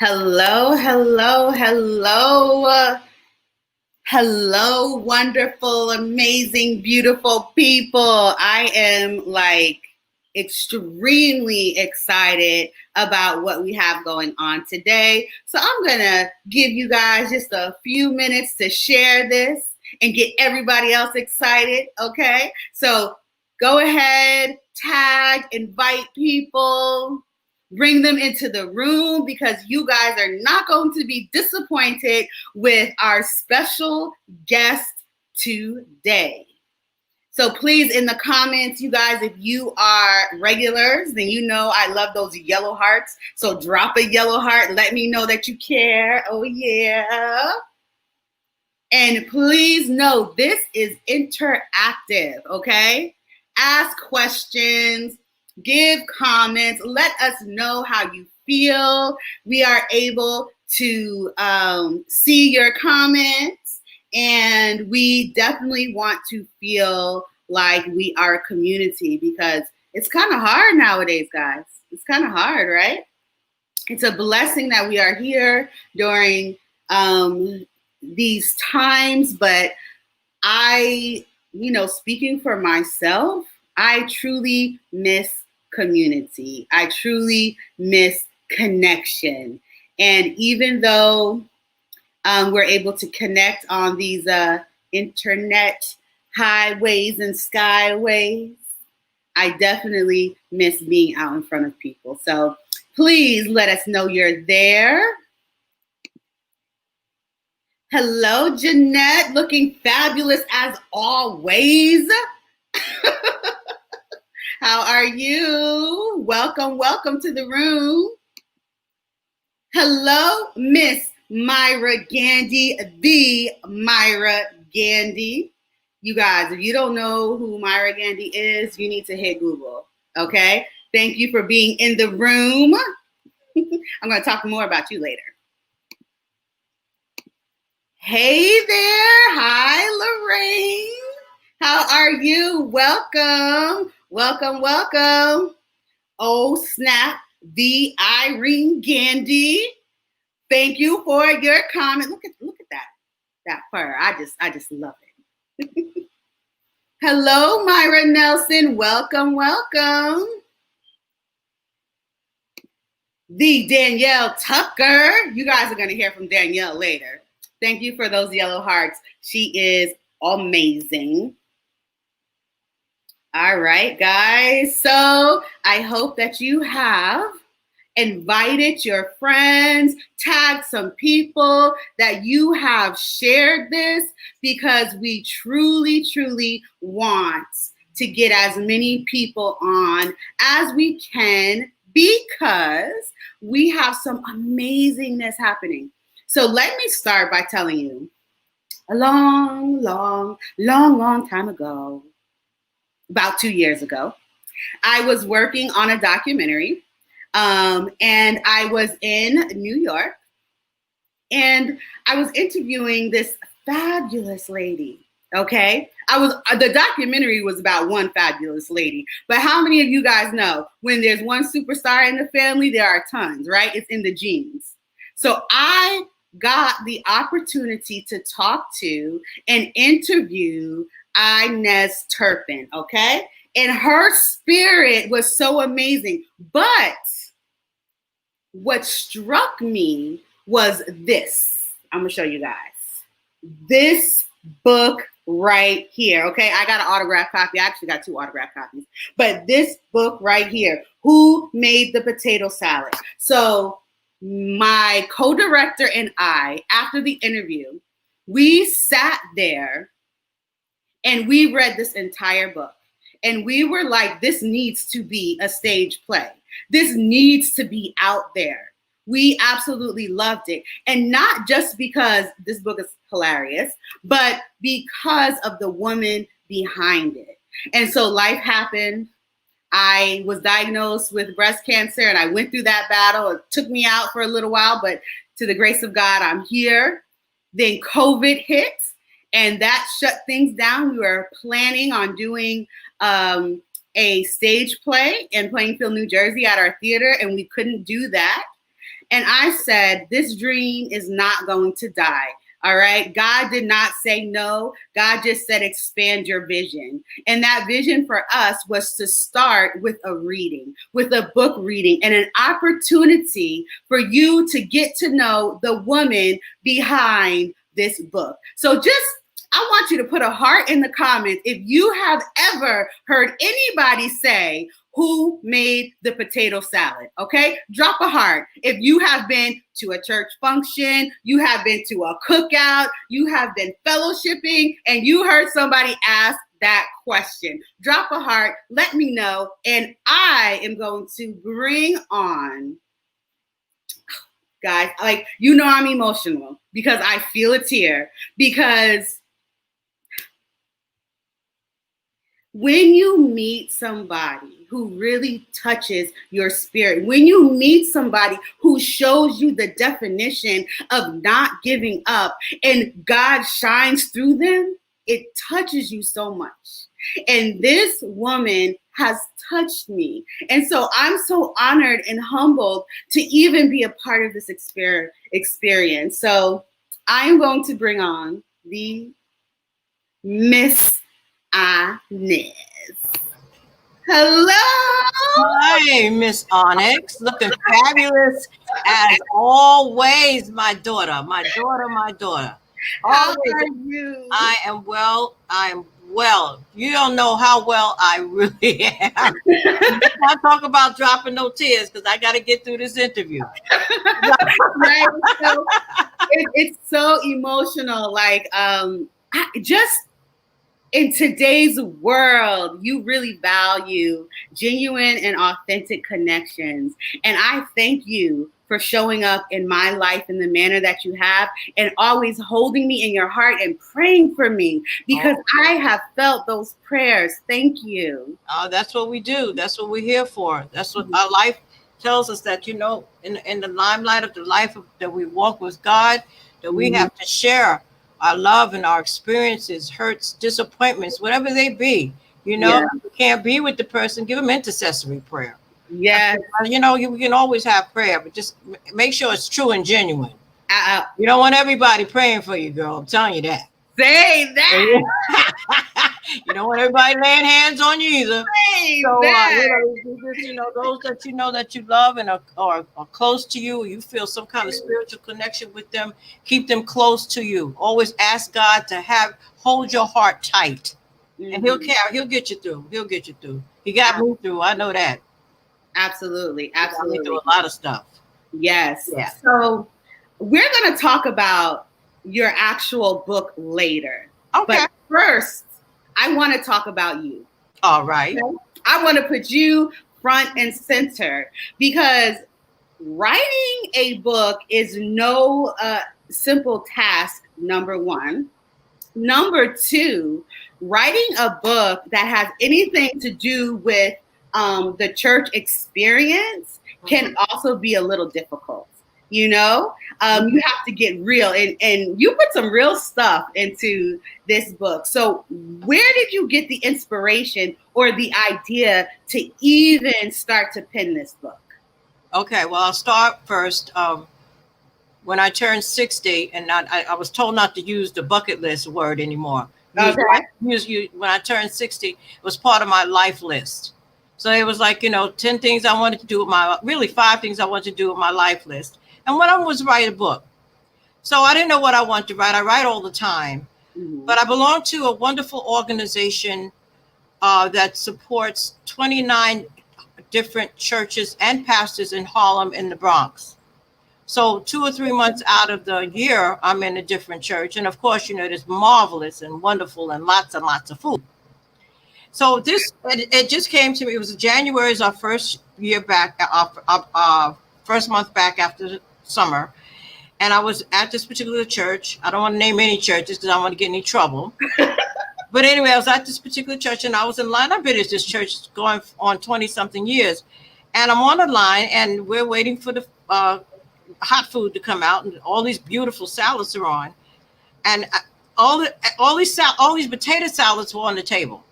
Hello, hello, hello. Hello, wonderful, amazing, beautiful people. I am extremely excited about what we have going on today. So I'm going to give you guys just a few minutes to share this and get everybody else excited. Okay. So go ahead, tag, invite people. Bring them into the room because you guys are not going to be disappointed with our special guest today. So please, in the comments, you guys, if you are regulars, then you know I love those yellow hearts. So drop a yellow heart. Let me know that you care. Oh, yeah. And please know this is interactive, okay? Ask questions, give comments, let us know how you feel. We are able to see your comments, and we definitely want to feel like we are a community because it's kind of hard nowadays, guys. It's kind of hard, right? It's a blessing that we are here during these times, but speaking for myself, I truly miss community. I truly miss connection. And even though we're able to connect on these internet highways and skyways, I definitely miss being out in front of people. So please let us know you're there. Hello, Jeanette, looking fabulous as always. How are you? Welcome to the room. Hello, Miss Myra Gandy, the Myra Gandy. You guys, if you don't know who Myra Gandy is, you need to hit Google, okay? Thank you for being in the room. I'm going to talk more about you later. Hey there. Hi, Lorraine. How are you? Welcome. Oh, snap. The Irene Gandy. Thank you for your comment. Look at that fur. I just love it. Hello, Myra Nelson. Welcome. The Danielle Tucker. You guys are going to hear from Danielle later. Thank you for those yellow hearts. She is amazing. All right, guys. So I hope that you have invited your friends, tagged some people, that you have shared this, because we truly want to get as many people on as we can, because we have some amazingness happening. So let me start by telling you, a long time ago, about 2 years ago, I was working on a documentary, and I was in New York, and I was interviewing this fabulous lady. Okay, the documentary was about one fabulous lady, but how many of you guys know when there's one superstar in the family, there are tons, right? It's in the genes. So I got the opportunity to talk to and interview INEZ Turpin, okay? And her spirit was so amazing. But what struck me was this. I'm going to show you guys. This book right here, okay? I got an autographed copy. I actually got 2 autographed copies. But this book right here, Who Made the Potato Salad? So my co-director and I, after the interview, we sat there and we read this entire book. And we were like, this needs to be a stage play. This needs to be out there. We absolutely loved it. And not just because this book is hilarious, but because of the woman behind it. And so life happened. I was diagnosed with breast cancer, and I went through that battle. It took me out for a little while, but to the grace of God, I'm here. Then COVID hit, and that shut things down. We were planning on doing a stage play in Plainfield, New Jersey at our theater, and we couldn't do that. And I said, this dream is not going to die. All right. God did not say no. God just said, expand your vision. And that vision for us was to start with a reading, with a book reading, and an opportunity for you to get to know the woman behind this book. So I want you to put a heart in the comments if you have ever heard anybody say, who made the potato salad? Okay, drop a heart. If you have been to a church function, you have been to a cookout, you have been fellowshipping, and you heard somebody ask that question, drop a heart, let me know, and I am going to bring on, guys, like, you know, I'm emotional because I feel a tear, because when you meet somebody who really touches your spirit, when you meet somebody who shows you the definition of not giving up and God shines through them, it touches you so much. And this woman has touched me. And so I'm so honored and humbled to even be a part of this experience. So I am going to bring on the Miss INEZ. Hello. Hi, Miss Onyx. Looking fabulous as always, my daughter. My daughter. How Always. are you? I am well. You don't know how well I really am. I talk about dropping no tears because I got to get through this interview. Right? So it's so emotional. Like, in today's world, you really value genuine and authentic connections. And I thank you for showing up in my life in the manner that you have, and always holding me in your heart and praying for me, because I have felt those prayers. Thank you. That's what we do. That's what we're here for. That's what our life tells us, that, you know, in the limelight of the life that we walk with God, that we have to share our love and our experiences, hurts, disappointments, whatever they be. You know, you can't be with the person, give them intercessory prayer. Yes. You know, we can always have prayer, but just make sure it's true and genuine. You don't want everybody praying for you, girl. I'm telling you that. Say that. You don't want everybody laying hands on you either. Say that. You know, those that you know that you love and are close to you, you feel some kind of spiritual connection with them, keep them close to you. Always ask God to hold your heart tight, and He'll get you through. He'll get you through. He got me through. I know that. Absolutely. He got me through a lot of stuff. Yes. Yeah. So we're going to talk about your actual book later. Okay. But first, I want to talk about you. All right. Okay? I want to put you front and center, because writing a book is no simple task, number one. Number two, writing a book that has anything to do with the church experience can also be a little difficult. You know, you have to get real, and you put some real stuff into this book. So where did you get the inspiration or the idea to even start to pen this book? Okay, well, I'll start first. When I turned 60, and I was told not to use the bucket list word anymore. When I turned 60, it was part of my life list. So it was like, 10 things I wanted to do with 5 things I wanted to do with my life list. And one of them was write a book. So I didn't know what I wanted to write. I write all the time. But I belong to a wonderful organization that supports 29 different churches and pastors in Harlem and the Bronx. So 2 or 3 months out of the year, I'm in a different church. And of course, it's marvelous and wonderful and lots of food. So it just came to me. It was January is our first year back, first month back after summer. And I was at this particular church. I don't want to name any churches because I don't want to get in any trouble. But anyway, I was at this particular church and I was in line. I've been at this church going on 20 something years. And I'm on the line and we're waiting for the hot food to come out, and all these beautiful salads are on. And all these potato salads were on the table.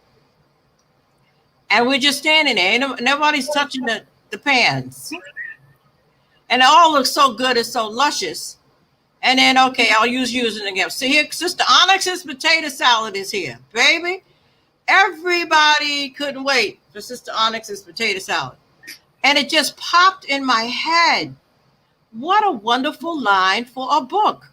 And we're just standing there. Nobody's touching the pans. And it all looks so good. It's so luscious. And then, okay, I'll use it again. So here, Sister Onyx's potato salad is here, baby. Everybody couldn't wait for Sister Onyx's potato salad. And it just popped in my head. What a wonderful line for a book.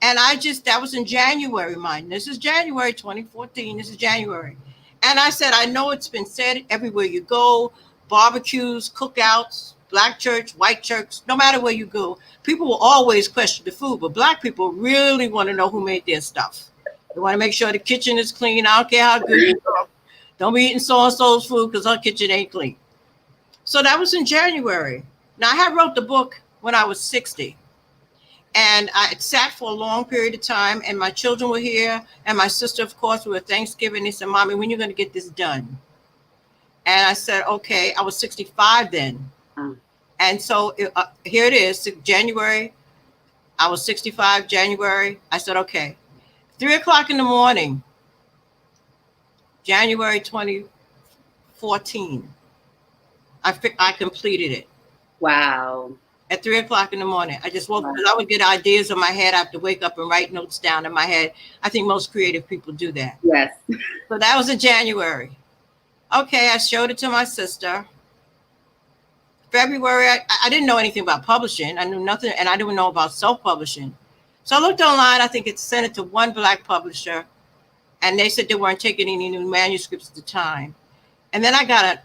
And that was in January, mind. This is January 2014. This is January. And I said, I know it's been said everywhere you go, barbecues, cookouts, black church, white church, no matter where you go, people will always question the food. But black people really want to know who made their stuff. They want to make sure the kitchen is clean. I don't care how good you cook. Don't be eating so-and-so's food because our kitchen ain't clean. So that was in January. Now, I had wrote the book when I was 60. And I sat for a long period of time, and my children were here, and my sister, of course, we were at Thanksgiving. They said, Mommy, when are you going to get this done? And I said, okay. I was 65 then. And so here it is, January. I was 65, January. I said, okay. 3 o'clock in the morning, January 2014, I completed it. Wow. At 3 o'clock in the morning. I just woke up because I would get ideas in my head. I have to wake up and write notes down in my head. I think most creative people do that. Yes. So that was in January. Okay, I showed it to my sister. February, I didn't know anything about publishing. I knew nothing, and I didn't know about self-publishing. So I looked online. I think it sent it to one black publisher, and they said they weren't taking any new manuscripts at the time. And then I got an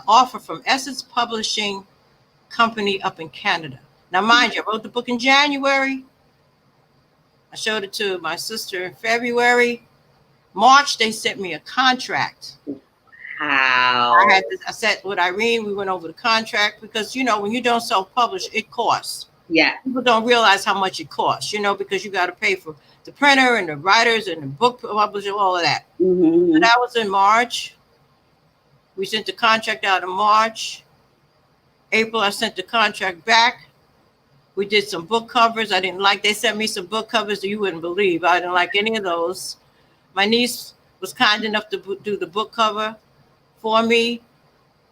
offer from Essence Publishing Company up in Canada. Now, mind you, I wrote the book in January. I showed it to my sister in February. March, they sent me a contract. Wow. I sat with Irene. We went over the contract because, when you don't self-publish, it costs. Yeah. People don't realize how much it costs, because you got to pay for the printer and the writers and the book publisher, all of that. Mm-hmm. So that was in March. We sent the contract out in March. April, I sent the contract back. We did some book covers. They sent me some book covers that you wouldn't believe. I didn't like any of those. My niece was kind enough to do the book cover for me.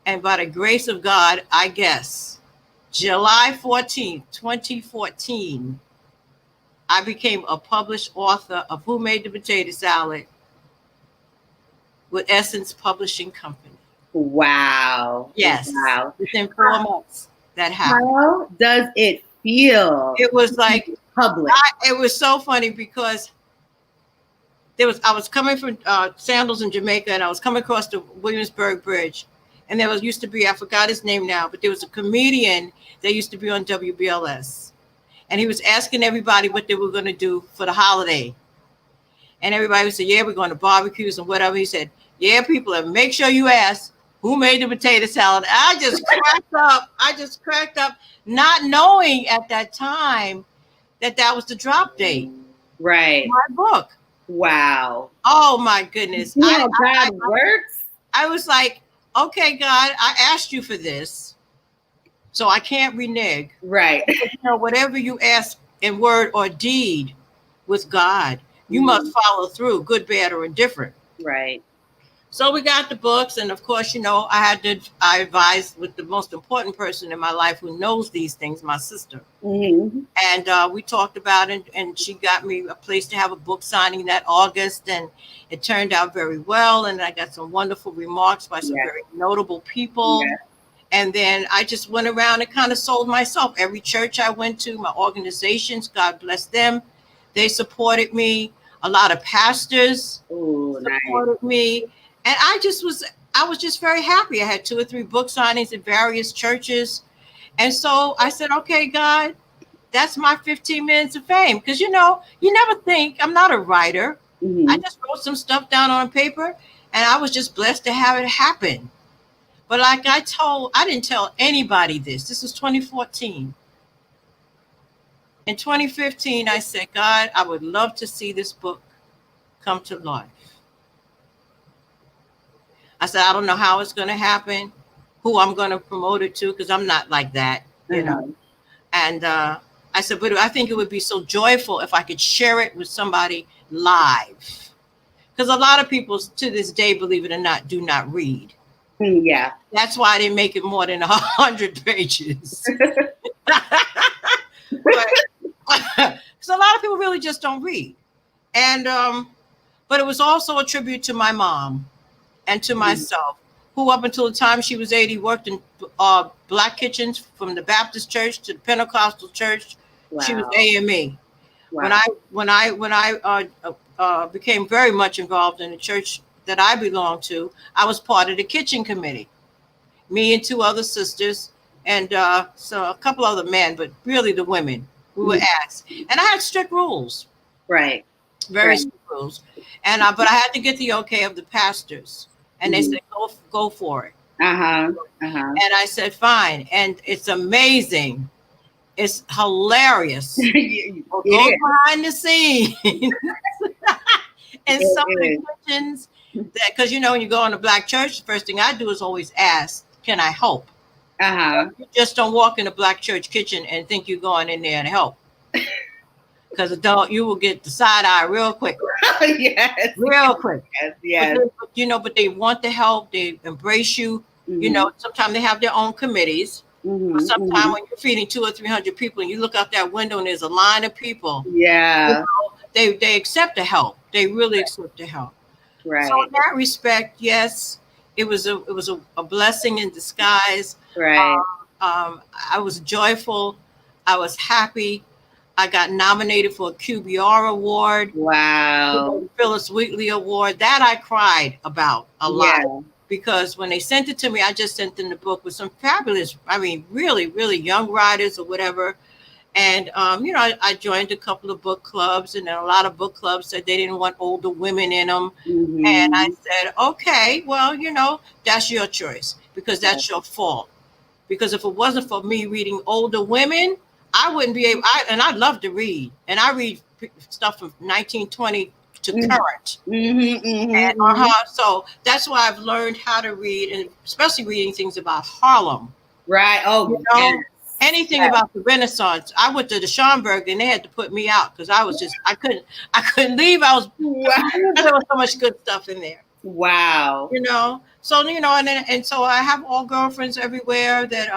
And by the grace of God, I guess, July 14th, 2014, I became a published author of Who Made the Potato Salad with Essence Publishing Company. Wow. Yes. Wow. Within 4 months that happened. How does it feel? It was like public. It was so funny because I was coming from Sandals in Jamaica, and I was coming across the Williamsburg Bridge, and there used to be, I forgot his name now, but there was a comedian that used to be on WBLS, and he was asking everybody what they were going to do for the holiday, and everybody would say, yeah, we're going to barbecues and whatever. He said, yeah, people, and make sure you ask who made the potato salad. I just cracked up, not knowing at that time that was the drop date. Right. My book. Wow. Oh my goodness. God works. I was like, okay, God, I asked you for this, so I can't renege. Right. Whatever you ask in word or deed with God, you must follow through, good, bad, or indifferent. Right. So we got the books, and of course, I advised with the most important person in my life who knows these things, my sister. Mm-hmm. And we talked about it, and she got me a place to have a book signing that August, and it turned out very well. And I got some wonderful remarks by some very notable people. Yeah. And then I just went around and kind of sold myself. Every church I went to, my organizations, God bless them, they supported me. A lot of pastors supported me. And I was just very happy. I had 2 or 3 book signings at various churches. And so I said, okay, God, that's my 15 minutes of fame. Because, you never think, I'm not a writer. Mm-hmm. I just wrote some stuff down on paper, and I was just blessed to have it happen. But like I didn't tell anybody this. This was 2014. In 2015, I said, God, I would love to see this book come to life. I said, I don't know how it's going to happen, who I'm going to promote it to, because I'm not like that, you know. And I said, but I think it would be so joyful if I could share it with somebody live. Because a lot of people to this day, believe it or not, do not read. Yeah. That's why I didn't make it more than 100 pages. Because a lot of people really just don't read. And but it was also a tribute to my mom and to myself, who up until the time she was 80 worked in black kitchens, from the Baptist church to the Pentecostal church. Wow. She was AME. Wow. When I became very much involved in the church that I belonged to, I was part of the kitchen committee. Me and two other sisters, and so a couple other men, but really the women. We were asked, and I had strict rules. Right. Very strict rules, and but I had to get the okay of the pastors, and they said go for it. And I said fine, and it's amazing. It's hilarious. Go behind the scenes. And some of the kitchens, because when you go in a black church, the first thing I do is always ask, can I help? You just don't walk in a black church kitchen and think you're going in there and help. Because you will get the side eye real quick. Yes. Real quick. Yes. But they want to help. They embrace you. Sometimes they have their own committees. Sometimes when you're feeding 200 or 300 people and you look out that window and there's a line of people. Yeah. They accept the help. They really accept the help. Right. So in that respect, yes, it was a blessing in disguise. Right. I was joyful. I was happy. I got nominated for a QBR award. Wow. Phyllis Wheatley Award. That I cried about a lot. Because when they sent it to me, I just sent them the book with some fabulous, really, really young writers or whatever. And, I joined a couple of book clubs, and then a lot of book clubs said they didn't want older women in them. And I said, okay, well, that's your choice, because that's your fault. Because if it wasn't for me reading older women, I wouldn't be able, and I love to read, and I read stuff from 1920 to current. And so that's why I've learned how to read, and especially reading things about Harlem. Right. Oh, anything about the Renaissance. I went to the Schomburg and they had to put me out because I couldn't leave. There was so much good stuff in there. Wow. So and so I have all girlfriends everywhere. That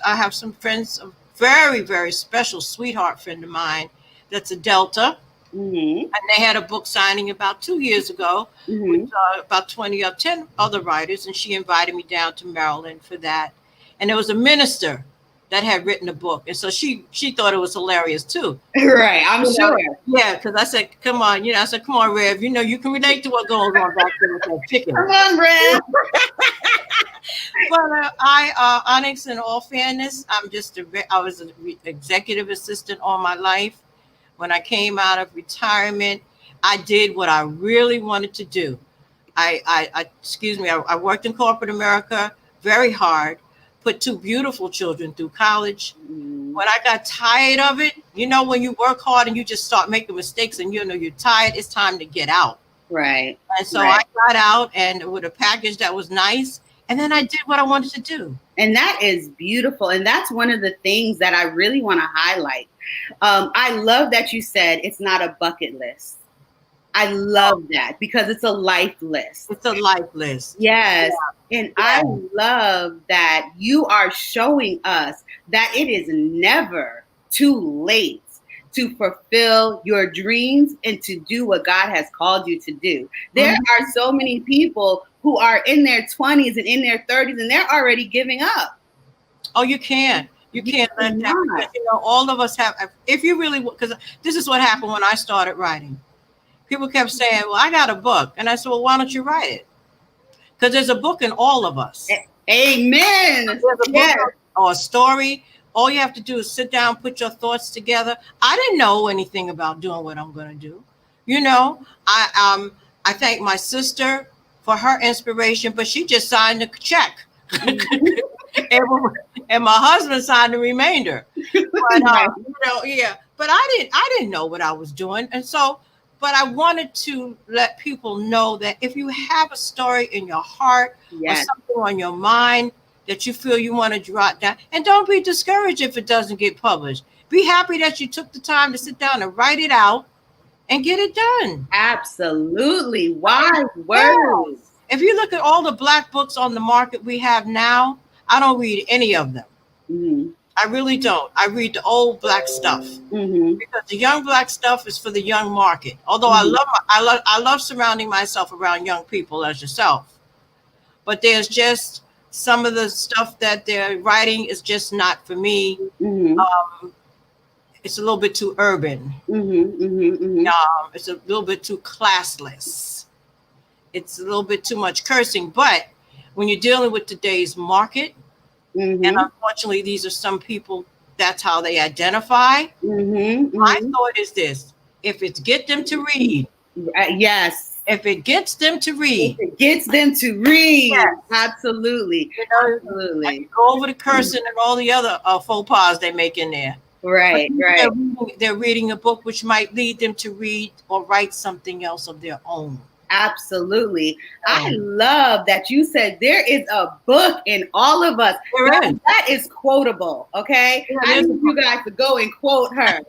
I have some friends, a very, very special sweetheart friend of mine that's a Delta. And they had a book signing about 2 years ago with about 10 other writers, and she invited me down to Maryland for that. And there was a minister that had written a book, and so she thought it was hilarious too. Right, I'm sure. Yeah, because I said, "Come on," I said, "Come on, Rev. You can relate to what goes on back there with that chicken." Come on, Rev. But Onyx, in all fairness, I was an executive assistant all my life. When I came out of retirement, I did what I really wanted to do. I worked in corporate America very hard, put two beautiful children through college. When I got tired of it, when you work hard and you just start making mistakes and you're tired, it's time to get out. Right. And so I got out, and with a package that was nice, and then I did what I wanted to do. And that is beautiful. And that's one of the things that I really want to highlight. I love that you said it's not a bucket list. I love that, because it's a life list. It's a life list. Yes. Yeah. And I love that you are showing us that it is never too late to fulfill your dreams and to do what God has called you to do. There are so many people who are in their 20s and in their 30s, and they're already giving up. Oh, you can't. You can't let that, because, all of us have, if you really, because this is what happened when I started writing. People kept saying, well, I got a book. And I said, well, why don't you write it? Because there's a book in all of us. Amen. There's a book or a story. All you have to do is sit down, put your thoughts together. I didn't know anything about doing what I'm going to do. I thank my sister for her inspiration, but she just signed a check. And my husband signed the remainder. But, but I didn't know what I was doing. And so, but I wanted to let people know that if you have a story in your heart or something on your mind that you feel you want to jot down, and don't be discouraged if it doesn't get published. Be happy that you took the time to sit down and write it out and get it done. Absolutely. Wise words. If you look at all the Black books on the market we have now, I don't read any of them. I really don't. I read the old Black stuff because the young Black stuff is for the young market. Although I love surrounding myself around young people as yourself, but there's just some of the stuff that they're writing is just not for me. It's a little bit too urban. It's a little bit too classless. It's a little bit too much cursing. But when you're dealing with today's market, and unfortunately, these are some people, that's how they identify. My thought is this: if it gets them to read, yes. If it gets them to read, if it gets them to read, yes. Absolutely, absolutely. Go over the cursing and all the other faux pas they make in there. Right, right. They're reading a book which might lead them to read or write something else of their own. Absolutely. I love that you said there is a book in all of us. That is quotable, okay? I need you guys to go and quote her.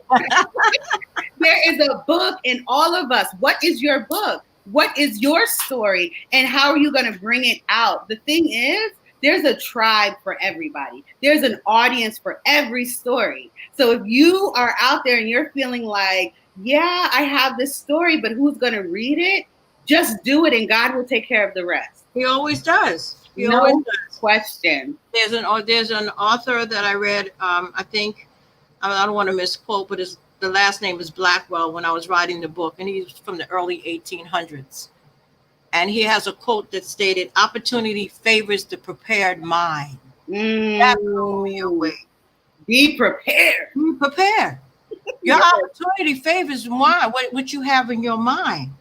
There is a book in all of us. What is your book? What is your story? And how are you going to bring it out? The thing is, there's a tribe for everybody. There's an audience for every story. So if you are out there and you're feeling like, yeah, I have this story, but who's going to read it? Just do it, and God will take care of the rest. He always does. No question. There's an author that I read. I think I don't want to misquote, but the last name is Blackwell. When I was writing the book, and he's from the early 1800s, and he has a quote that stated, "Opportunity favors the prepared mind." That blew me away. Be prepared. Be prepared. Your opportunity favors what you have in your mind.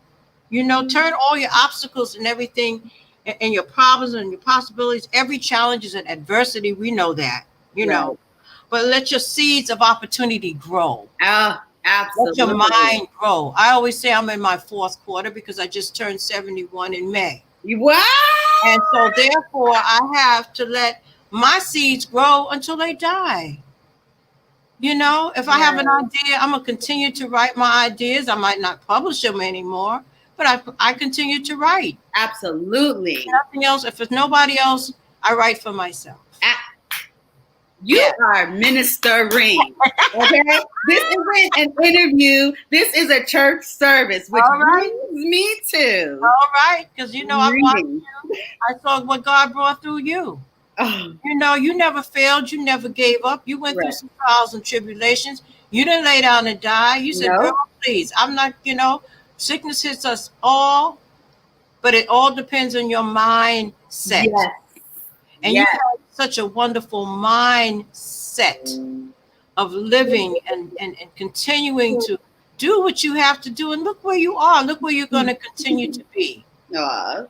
You know, turn all your obstacles and everything and your problems and your possibilities, every challenge is an adversity. We know that, you know, but let your seeds of opportunity grow. Absolutely. Let your mind grow. I always say I'm in my 4th quarter because I just turned 71 in May. Wow. And so therefore I have to let my seeds grow until they die. You know, if I have an idea, I'm going to continue to write my ideas. I might not publish them anymore, but I continue to write. Absolutely. If nothing else. If it's nobody else, I write for myself. You are ministering. Okay? This isn't an interview. This is a church service, which brings me to. All right. Because, you know, I watched you. I saw what God brought through you. You know, you never failed. You never gave up. You went through some trials and tribulations. You didn't lay down and die. You said, girl, please, I'm not, you know, sickness hits us all, but it all depends on your mindset. Yes. And you have such a wonderful mindset of living and continuing to do what you have to do. And look where you are. Look where you're going to continue to be. You know?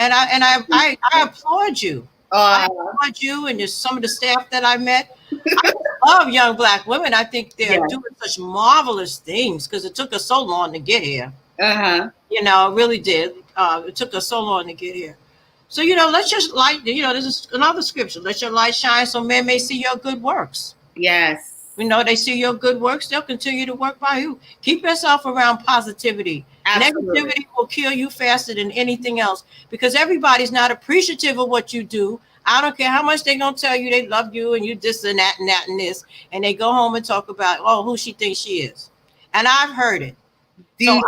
And I applaud you. I applaud you and just some of the staff that I met. I love young Black women. I think they're doing such marvelous things because it took us so long to get here. You know, it really did. It took us so long to get here. So, you know, let's just you know, this is another scripture. Let your light shine so men may see your good works. Yes. You know, they see your good works, they'll continue to work by you. Keep yourself around positivity. Absolutely. Negativity will kill you faster than anything else because everybody's not appreciative of what you do. I don't care how much they're going to tell you they love you and you this and that and that and this. And they go home and talk about, who she thinks she is. And I've heard it. Do you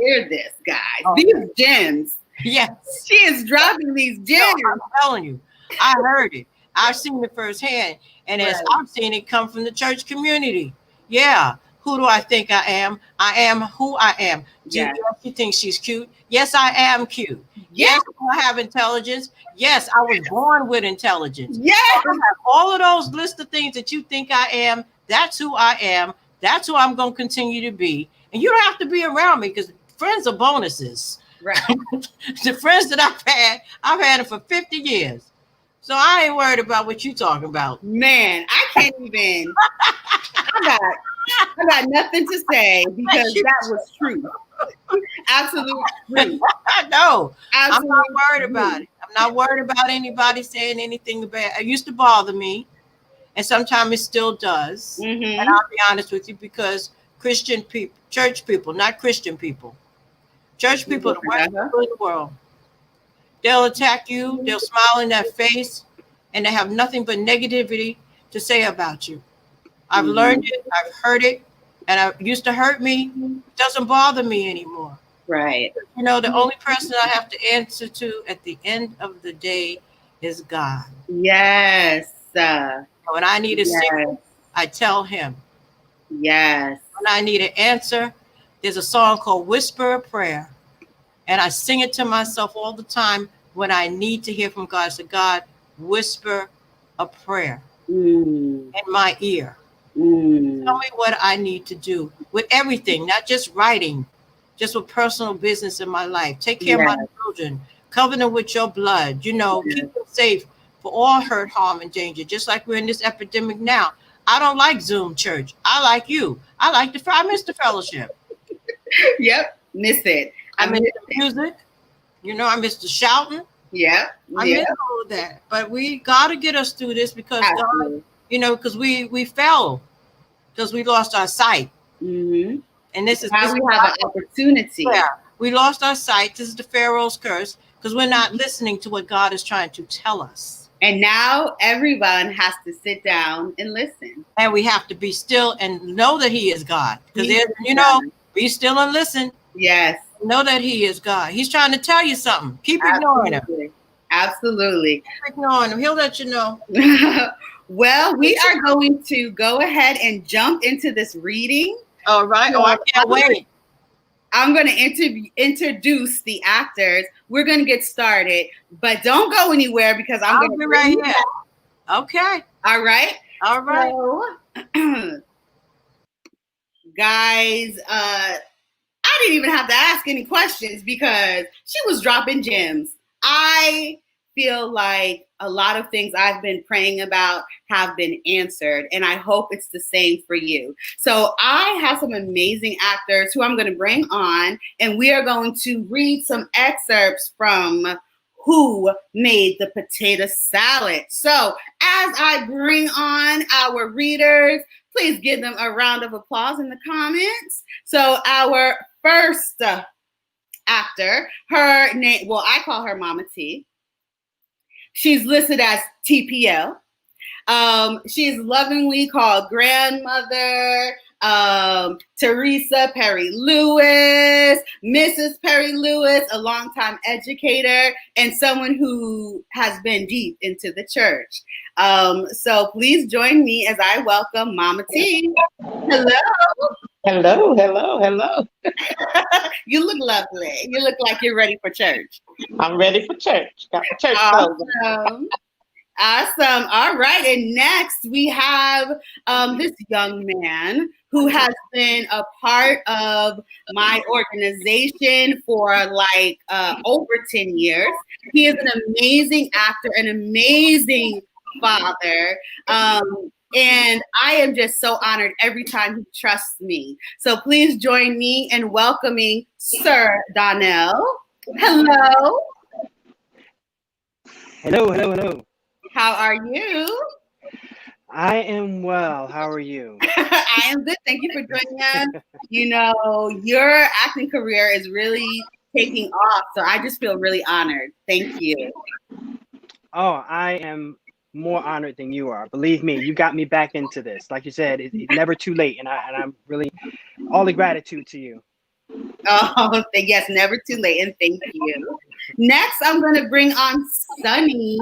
hear this, guys? These gems. Yes. She is dropping these gems. No, I'm telling you. I heard it. I've seen it firsthand. And as I've seen it come from the church community. Yeah. Who do I think I am? I am who I am. Yes. She thinks she's cute. Yes, I am cute. Yes, I have intelligence. Yes, I was born with intelligence. Yes. I have all of those list of things that you think I am. That's who I am. That's who I'm going to continue to be. And you don't have to be around me because friends are bonuses. Right. The friends that I've had them for 50 years. So I ain't worried about what you talking about. Man, I can't even. I got nothing to say because that was true. Absolute truth. No, I'm not worried about it. I'm not worried about anybody saying anything bad. It used to bother me, and sometimes it still does. And I'll be honest with you because Christian people, church people, not Christian people. Church people are the worst people in the world. They'll attack you. They'll smile in that face, and they have nothing but negativity to say about you. I've learned it, I've heard it, and it used to hurt me. It doesn't bother me anymore. Right. You know, the only person I have to answer to at the end of the day is God. Yes. When I need a signal, I tell him. Yes. When I need an answer, there's a song called Whisper a Prayer. And I sing it to myself all the time when I need to hear from God. I say, God, whisper a prayer in my ear. Tell me what I need to do with everything, not just writing, just with personal business in my life. Take care of my children. Cover them with your blood. You know, keep them safe for all hurt, harm, and danger. Just like we're in this epidemic now. I don't like Zoom church. I like you. I miss the fellowship. Yep. Miss it. I miss the music. You know, I miss the shouting. Yeah. I miss all of that. But we got to get us through this because God, you know, because we fell because we lost our sight. And this is now we have an opportunity. Yeah, we lost our sight. This is the Pharaoh's curse because we're not listening to what God is trying to tell us. And now everyone has to sit down and listen. And we have to be still and know that he is God. Because, you know, be still and listen. Yes. Know that he is God. He's trying to tell you something. Keep ignoring him. Absolutely. Keep ignoring him. He'll let you know. Well, we are going to go ahead and jump into this reading. All right. Oh, I can't wait. I'm going to introduce the actors. We're going to get started, but don't go anywhere because I'm going to be right here. Okay. All right. All right. So, guys, I didn't even have to ask any questions because she was dropping gems. I feel like a lot of things I've been praying about have been answered, and I hope it's the same for you. So I have some amazing actors who I'm going to bring on, and we are going to read some excerpts from Who Made the Potato Salad. So as I bring on our readers, please give them a round of applause in the comments. So our first actor, her name, well, I call her Mama T. She's listed as TPL. She's lovingly called Grandmother Theresa Perry Lewis, Mrs. Perry Lewis, a longtime educator and someone who has been deep into the church. So please join me as I welcome Mama T. Hello. Hello, hello, hello. You look lovely. You look like you're ready for church. I'm ready for church. Got my church Awesome. Awesome. All right. And next we have this young man who has been a part of my organization for like over 10 years. He is an amazing actor, an amazing father. And I am just so honored every time he trusts me. So please join me in welcoming Sir Donnell. Hello. Hello, hello, hello. How are you? I am well. How are you? I am good. Thank you for joining us. You know, your acting career is really taking off. So I just feel really honored. Thank you. Oh, I am more honored than you are. Believe me, you got me back into this. Like you said, it's never too late. And I'm really all the gratitude to you. Oh, yes, never too late. And thank you. Next, I'm going to bring on Sunny.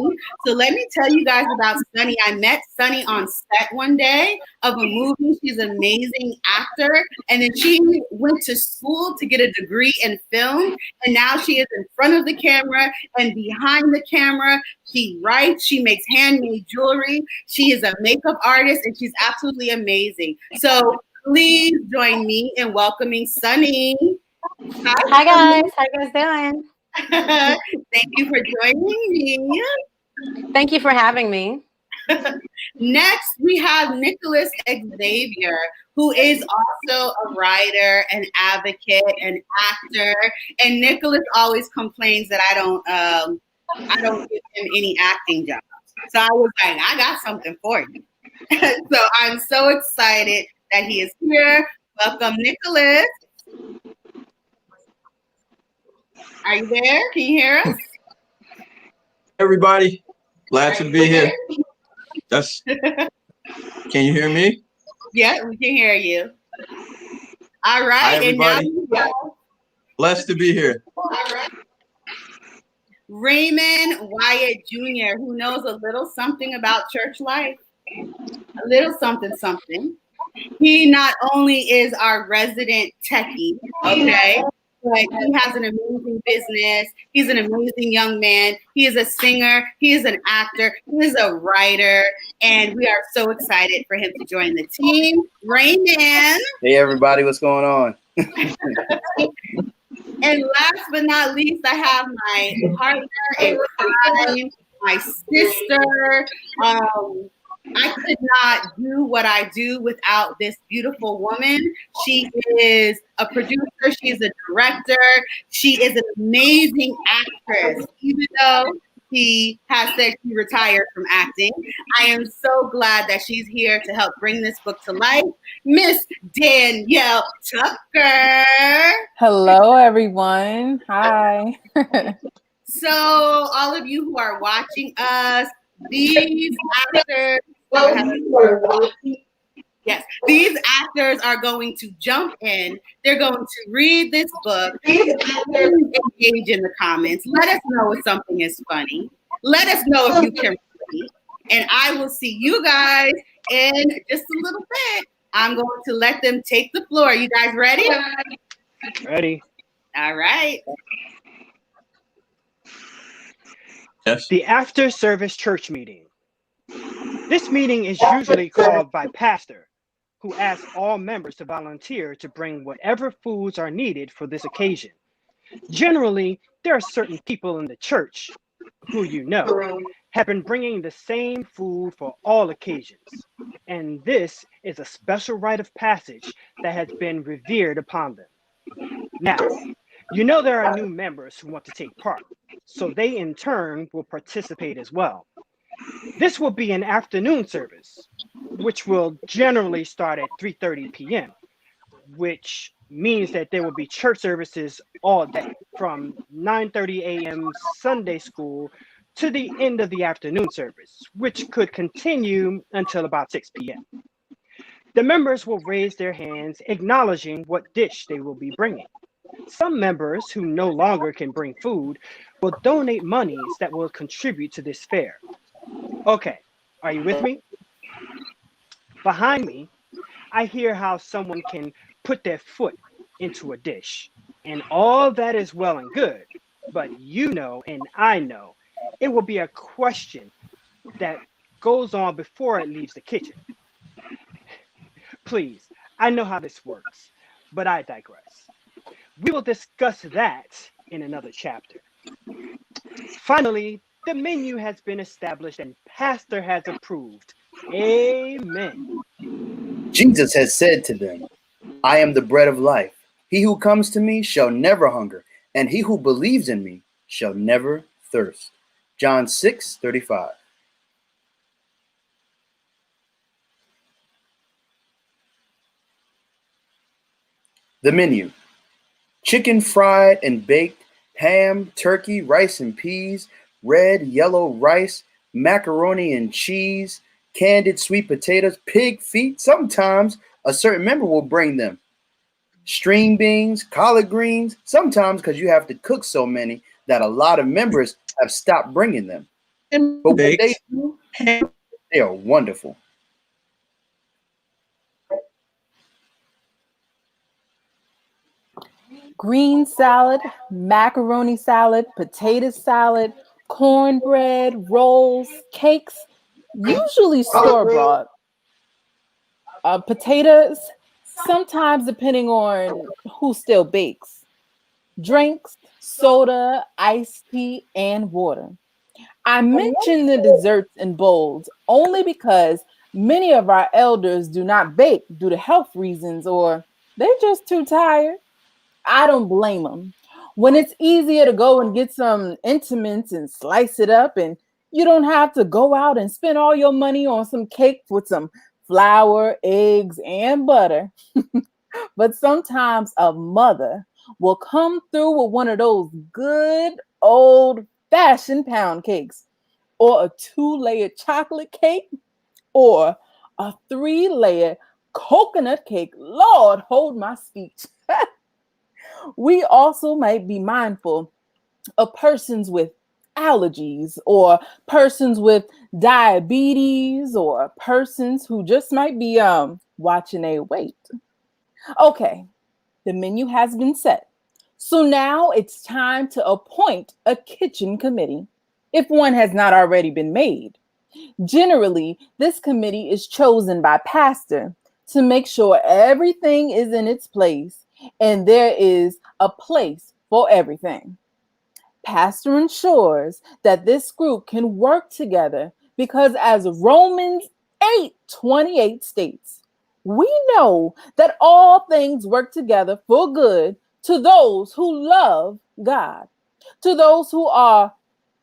So let me tell you guys about Sunny. I met Sunny on set one day of a movie. She's an amazing actor. And then she went to school to get a degree in film. And now she is in front of the camera and behind the camera. She writes, she makes handmade jewelry. She is a makeup artist and she's absolutely amazing. So please join me in welcoming Sunny. Hi guys, how you guys doing? Thank you for joining me. Thank you for having me. Next, we have Nicholas Xavier, who is also a writer, an advocate, an actor. And Nicholas always complains that I don't give him any acting jobs. So I was like, I got something for you. So I'm so excited that he is here. Welcome, Nicholas. Are you there? Can you hear us? Everybody, glad to be here. That's Can you hear me? Yeah, we can hear you. All right. Hi, And now everybody. you go. Blessed to be here. Raymond Wyatt Jr., who knows a little something about church life, a little something, something. He not only is our resident techie, okay, but he has an amazing business. He's an amazing young man. He is a singer. He is an actor. He is a writer. And we are so excited for him to join the team. Raymond. Hey, everybody. What's going on? And last but not least, I have my partner in crime, my sister. I could not do what I do without this beautiful woman. She is a producer. She's a director. She is an amazing actress, even though she has said she retired from acting. I am so glad that she's here to help bring this book to life. Miss Danielle Tucker. Hello, everyone. Hi. So, all of you who are watching us, these actors, yes, these actors are going to jump in. They're going to read this book. Engage in the comments. Let us know if something is funny. Let us know if you can read. And I will see you guys in just a little bit. I'm going to let them take the floor. You guys ready? Ready. All right. Yes. The after-service church meeting. This meeting is usually called by pastor, who asks all members to volunteer to bring whatever foods are needed for this occasion. Generally, there are certain people in the church who have been bringing the same food for all occasions. And this is a special rite of passage that has been revered upon them. Now, there are new members who want to take part, so they in turn will participate as well. This will be an afternoon service, which will generally start at 3:30 p.m., which means that there will be church services all day from 9:30 a.m. Sunday school to the end of the afternoon service, which could continue until about 6 p.m. The members will raise their hands, acknowledging what dish they will be bringing. Some members who no longer can bring food will donate monies that will contribute to this fair. Okay, are you with me? Behind me, I hear how someone can put their foot into a dish, and all that is well and good, but and I know, it will be a question that goes on before it leaves the kitchen. Please, I know how this works, but I digress. We will discuss that in another chapter. Finally, the menu has been established and pastor has approved. Amen. Jesus has said to them, I am the bread of life. He who comes to me shall never hunger, and he who believes in me shall never thirst. John 6:35. The menu: chicken fried and baked, ham, turkey, rice and peas, red, yellow rice, macaroni and cheese, candied sweet potatoes, pig feet. Sometimes a certain member will bring them. String beans, collard greens, sometimes because you have to cook so many that a lot of members have stopped bringing them. But when they do, they are wonderful. Green salad, macaroni salad, potato salad, cornbread, rolls, cakes, usually store-bought. Potatoes, sometimes depending on who still bakes. Drinks, soda, iced tea, and water. I mention the desserts in bold only because many of our elders do not bake due to health reasons or they're just too tired. I don't blame them. When it's easier to go and get some intimates and slice it up, and you don't have to go out and spend all your money on some cake with some flour, eggs, and butter. But sometimes a mother will come through with one of those good old-fashioned pound cakes, or a 2-layer chocolate cake, or a 3-layer coconut cake. Lord, hold my speech. We also might be mindful of persons with allergies or persons with diabetes or persons who just might be watching their weight. Okay, the menu has been set. So now it's time to appoint a kitchen committee, if one has not already been made. Generally, this committee is chosen by pastor to make sure everything is in its place and there is a place for everything. Pastor ensures that this group can work together because, as Romans 8:28 states, we know that all things work together for good to those who love God, to those who are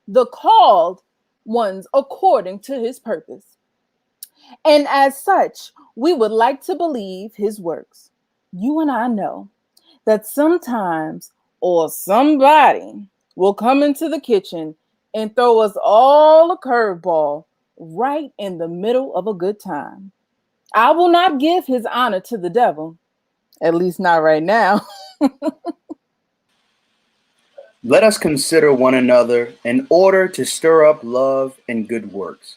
the called ones according to his purpose. And as such, we would like to believe his works. You and I know that sometimes or somebody will come into the kitchen and throw us all a curveball right in the middle of a good time. I will not give his honor to the devil, at least not right now. Let us consider one another in order to stir up love and good works,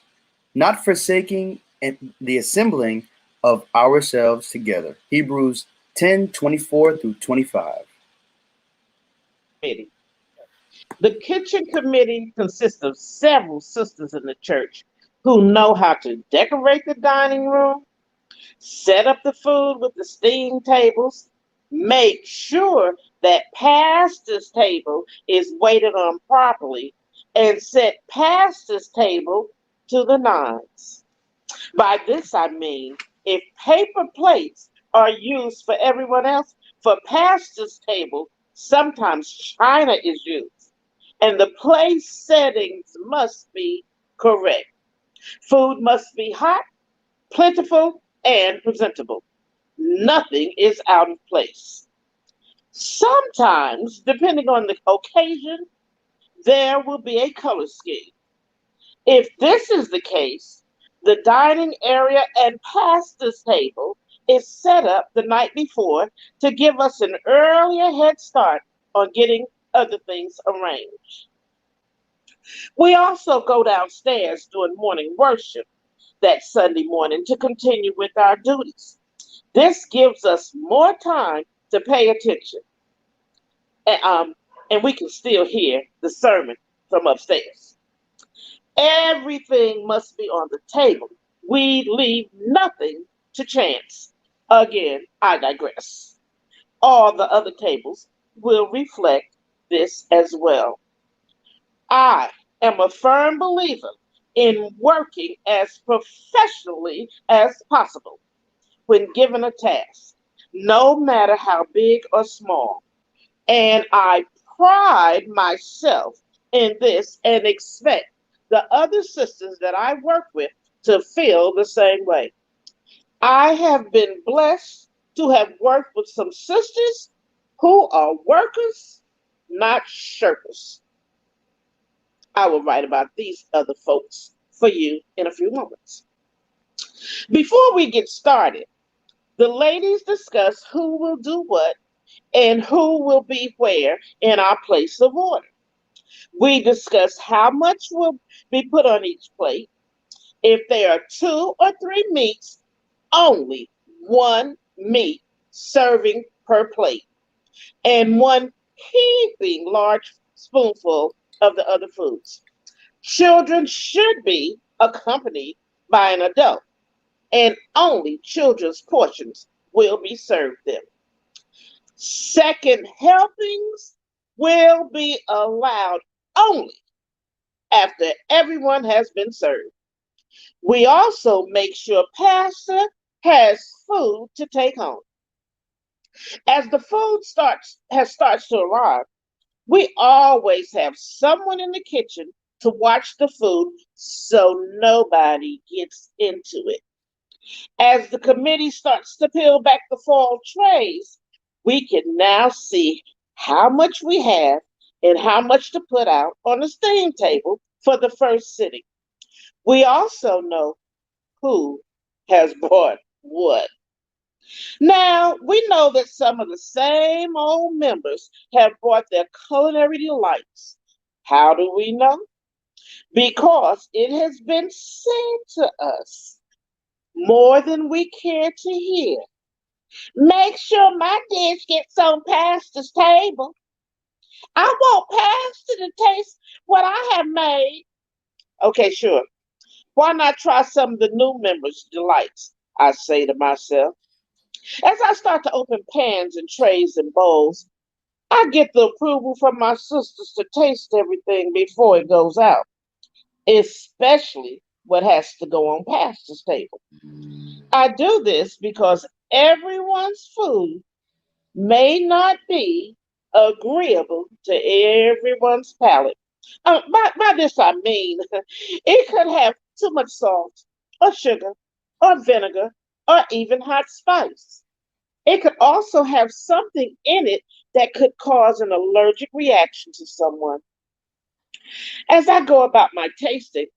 not forsaking the assembling of ourselves together. Hebrews 10:24 through 25. The kitchen committee consists of several sisters in the church who know how to decorate the dining room, set up the food with the steam tables, make sure that pastor's table is waited on properly, and set pastor's table to the nines. By this I mean, if paper plates are used for everyone else, for pastor's table, sometimes china is used, and the place settings must be correct. Food must be hot, plentiful, and presentable. Nothing is out of place. Sometimes, depending on the occasion, there will be a color scheme. If this is the case, the dining area and pastor's table is set up the night before to give us an earlier head start on getting other things arranged. We also go downstairs during morning worship that Sunday morning to continue with our duties. This gives us more time to pay attention, and we can still hear the sermon from upstairs. Everything must be on the table. We leave nothing to chance. Again, I digress. All the other tables will reflect this as well. I am a firm believer in working as professionally as possible when given a task, no matter how big or small. And I pride myself in this and expect the other sisters that I work with to feel the same way. I have been blessed to have worked with some sisters who are workers, not shirkers. I will write about these other folks for you in a few moments. Before we get started, the ladies discuss who will do what and who will be where in our place of order. We discuss how much will be put on each plate. If there are 2 or 3 meats, only 1 meat serving per plate, and 1 heaping large spoonful of the other foods. Children should be accompanied by an adult, and only children's portions will be served them. Second helpings will be allowed only after everyone has been served. We also make sure Pastor has food to take home. As the food starts to arrive, we always have someone in the kitchen to watch the food so nobody gets into it. As the committee starts to peel back the fall trays, we can now see how much we have and how much to put out on the steam table for the first sitting. We also know who has brought what? Now, we know that some of the same old members have brought their culinary delights. How do we know? Because it has been said to us more than we care to hear. Make sure my dish gets on Pastor's table. I want Pastor to taste what I have made. Okay, sure. Why not try some of the new members' delights? I say to myself. As I start to open pans and trays and bowls, I get the approval from my sisters to taste everything before it goes out, especially what has to go on Pastor's table. I do this because everyone's food may not be agreeable to everyone's palate. By this I mean, it could have too much salt, or sugar, or vinegar, or even hot spice. It could also have something in it that could cause an allergic reaction to someone. As I go about my tasting,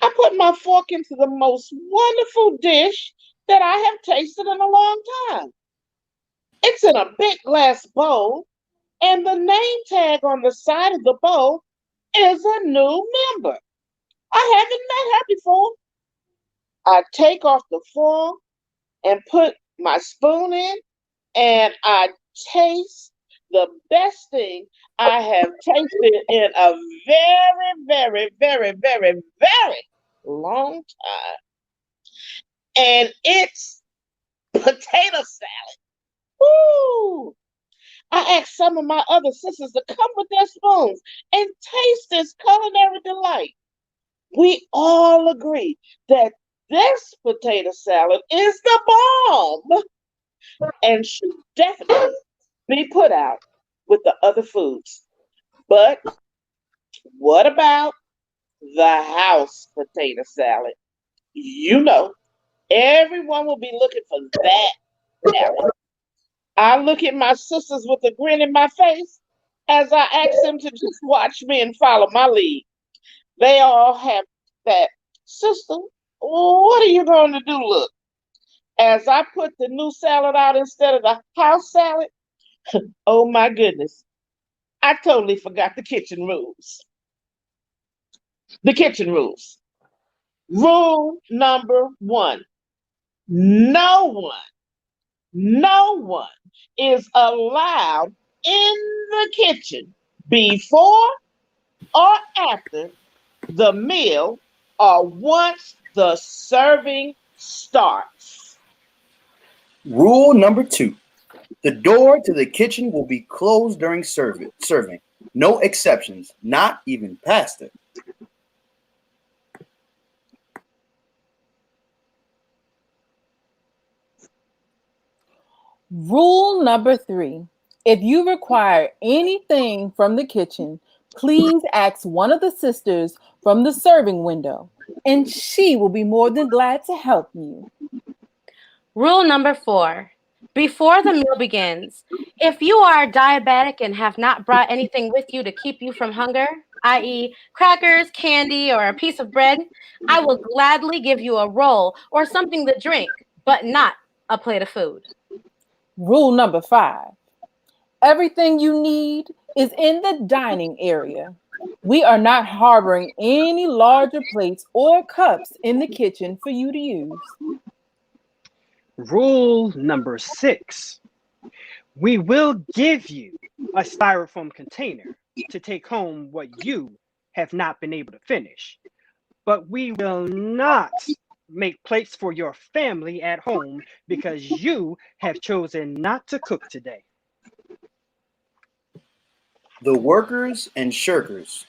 I put my fork into the most wonderful dish that I have tasted in a long time. It's in a big glass bowl, and the name tag on the side of the bowl is a new member. I haven't met her before. I take off the fork and put my spoon in, and I taste the best thing I have tasted in a very, very, very, very, very long time. And it's potato salad. Woo! I asked some of my other sisters to come with their spoons and taste this culinary delight. We all agree that this potato salad is the bomb and should definitely be put out with the other foods. But what about the house potato salad? You know, everyone will be looking for that salad. I look at my sisters with a grin in my face as I ask them to just watch me and follow my lead. They all have that. Sister, what are you going to do? Look, as I put the new salad out instead of the house salad, oh my goodness, I totally forgot the kitchen rules. The kitchen rules. Rule number 1. No one is allowed in the kitchen before or after the meal or once the serving starts. Rule number 2. The door to the kitchen will be closed during serving. No exceptions, not even Pastor. Rule number 3. If you require anything from the kitchen, please ask one of the sisters from the serving window, and she will be more than glad to help you. Rule number 4. Before the meal begins, if you are diabetic and have not brought anything with you to keep you from hunger, i.e., crackers, candy, or a piece of bread, I will gladly give you a roll or something to drink, but not a plate of food. Rule number 5. Everything you need is in the dining area. We are not harboring any larger plates or cups in the kitchen for you to use. Rule number 6. We will give you a styrofoam container to take home what you have not been able to finish, but we will not make plates for your family at home because you have chosen not to cook today. The workers and shirkers.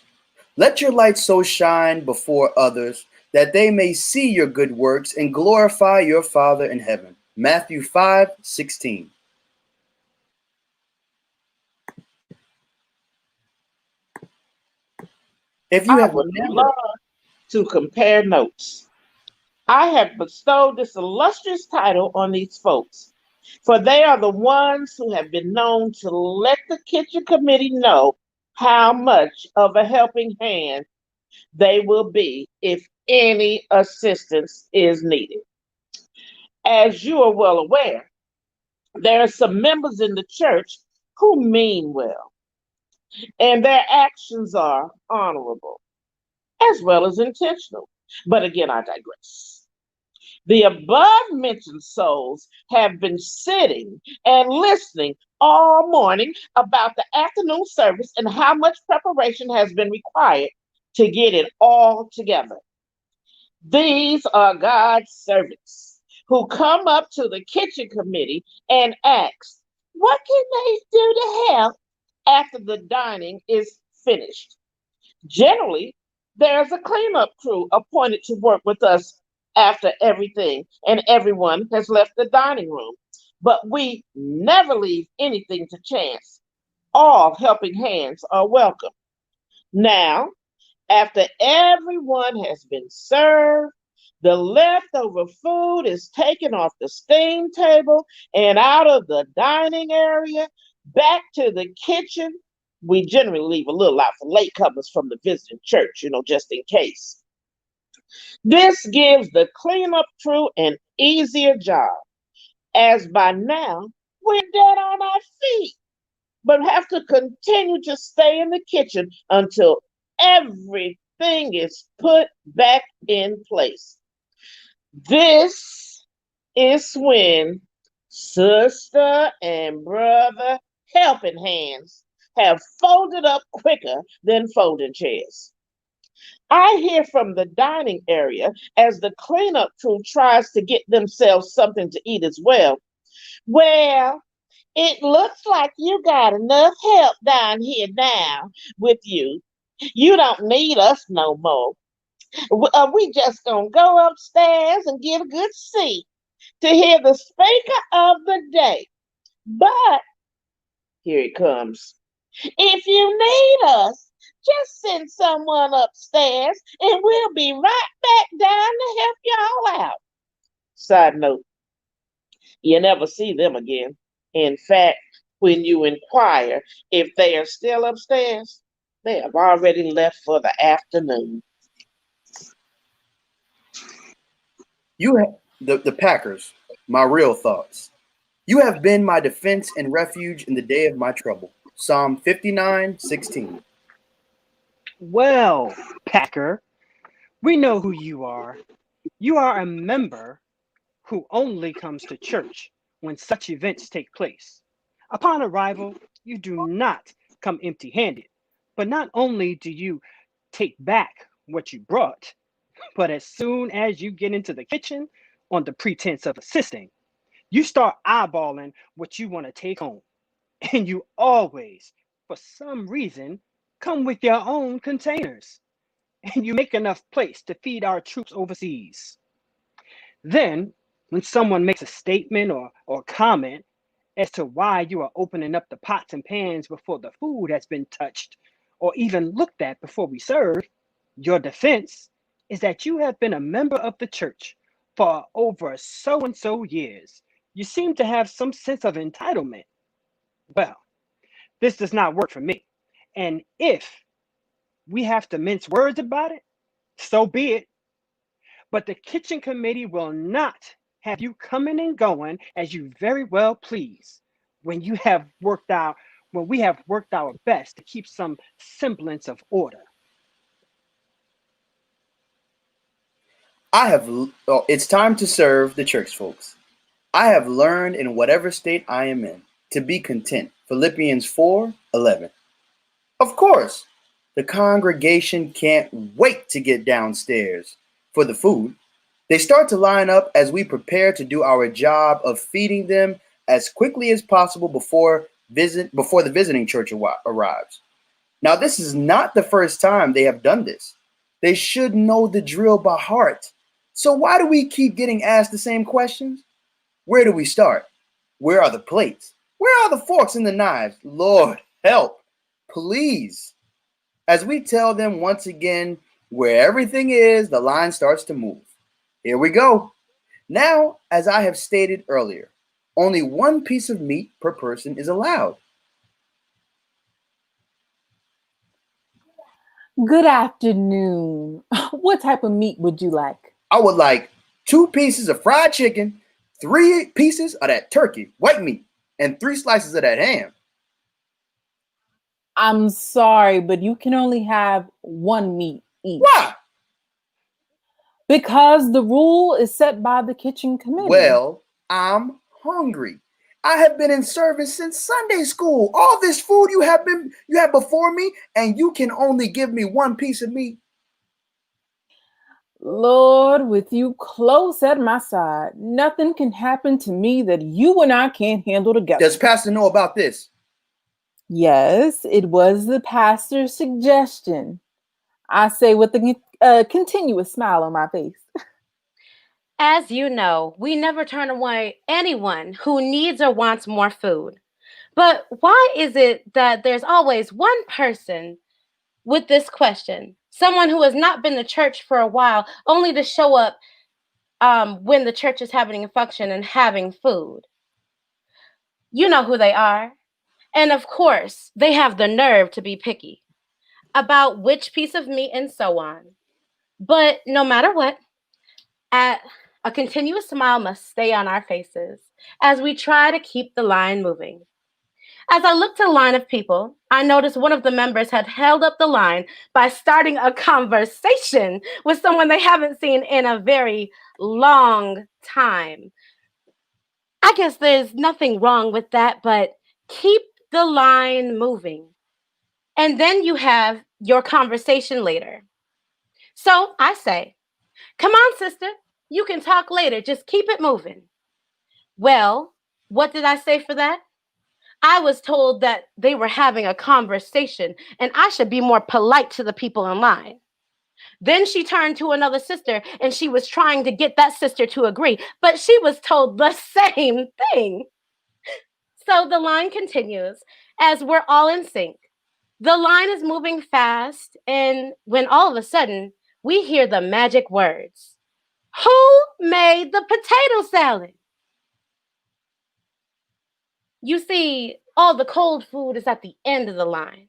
Let your light so shine before others that they may see your good works and glorify your Father in heaven. Matthew 5:16. If you I have would never love to compare notes. I have bestowed this illustrious title on these folks, for they are the ones who have been known to let the kitchen committee know how much of a helping hand they will be if any assistance is needed. As you are well aware, there are some members in the church who mean well, and their actions are honorable as well as intentional. But again, I digress. The above mentioned souls have been sitting and listening all morning about the afternoon service and how much preparation has been required to get it all together. These are God's servants who come up to the kitchen committee and ask, what can they do to help after the dining is finished? Generally, there's a cleanup crew appointed to work with us after everything and everyone has left the dining room. But we never leave anything to chance. All helping hands are welcome. Now, after everyone has been served, the leftover food is taken off the steam table and out of the dining area back to the kitchen. We generally leave a little out for latecomers from the visiting church, just in case. This gives the cleanup crew an easier job, as by now we're dead on our feet, but have to continue to stay in the kitchen until everything is put back in place. This is when sister and brother helping hands have folded up quicker than folding chairs. I hear from the dining area as the cleanup crew tries to get themselves something to eat as well. Well, it looks like you got enough help down here now with you. You don't need us no more. We just gonna go upstairs and get a good seat to hear the speaker of the day. But here it comes. If you need us, just send someone upstairs and we'll be right back down to help y'all out. Side note, you never see them again. In fact, when you inquire if they are still upstairs, they have already left for the afternoon. The Packers, my real thoughts. You have been my defense and refuge in the day of my trouble. Psalm 59:16. Well, Packer, we know who you are. You are a member who only comes to church when such events take place. Upon arrival, you do not come empty-handed, but not only do you take back what you brought, but as soon as you get into the kitchen on the pretense of assisting, you start eyeballing what you want to take home. And you always, for some reason, come with your own containers. And you make enough place to feed our troops overseas. Then, when someone makes a statement or comment as to why you are opening up the pots and pans before the food has been touched or even looked at before we serve, your defense is that you have been a member of the church for over so and so years. You seem to have some sense of entitlement. Well, this does not work for me. And if we have to mince words about it, so be it. But the kitchen committee will not have you coming and going as you very well please when we have worked our best to keep some semblance of order. It's time to serve the church folks. I have learned in whatever state I am in to be content. Philippians 4:11. Of course, the congregation can't wait to get downstairs for the food. They start to line up as we prepare to do our job of feeding them as quickly as possible before the visiting church arrives. Now, this is not the first time they have done this. They should know the drill by heart. So why do we keep getting asked the same questions? Where do we start? Where are the plates? Where are the forks and the knives? Lord, help, please. As we tell them once again where everything is, the line starts to move. Here we go. Now, as I have stated earlier, only one piece of meat per person is allowed. Good afternoon. What type of meat would you like? I would like 2 pieces of fried chicken, 3 pieces of that turkey, white meat, and 3 slices of that ham. I'm sorry, but you can only have 1 meat each. Why? Because the rule is set by the kitchen committee. Well, I'm hungry. I have been in service since Sunday school. All this food you have before me, and you can only give me 1 piece of meat. Lord, with you close at my side, nothing can happen to me that you and I can't handle together. Does Pastor know about this? Yes, it was the pastor's suggestion. I say with a continuous smile on my face. As you know, we never turn away anyone who needs or wants more food. But why is it that there's always one person with this question? Someone who has not been to church for a while, only to show up when the church is having a function and having food. You know who they are. And of course, they have the nerve to be picky about which piece of meat and so on. But no matter what, a continuous smile must stay on our faces as we try to keep the line moving. As I looked at the line of people, I noticed one of the members had held up the line by starting a conversation with someone they haven't seen in a very long time. I guess there's nothing wrong with that, but keep the line moving. And then you have your conversation later. So I say, come on, sister, you can talk later. Just keep it moving. Well, what did I say for that? I was told that they were having a conversation and I should be more polite to the people in line. Then she turned to another sister and she was trying to get that sister to agree, but she was told the same thing. So the line continues as we're all in sync. The line is moving fast, and when all of a sudden we hear the magic words, "Who made the potato salad?" You see, all the cold food is at the end of the line,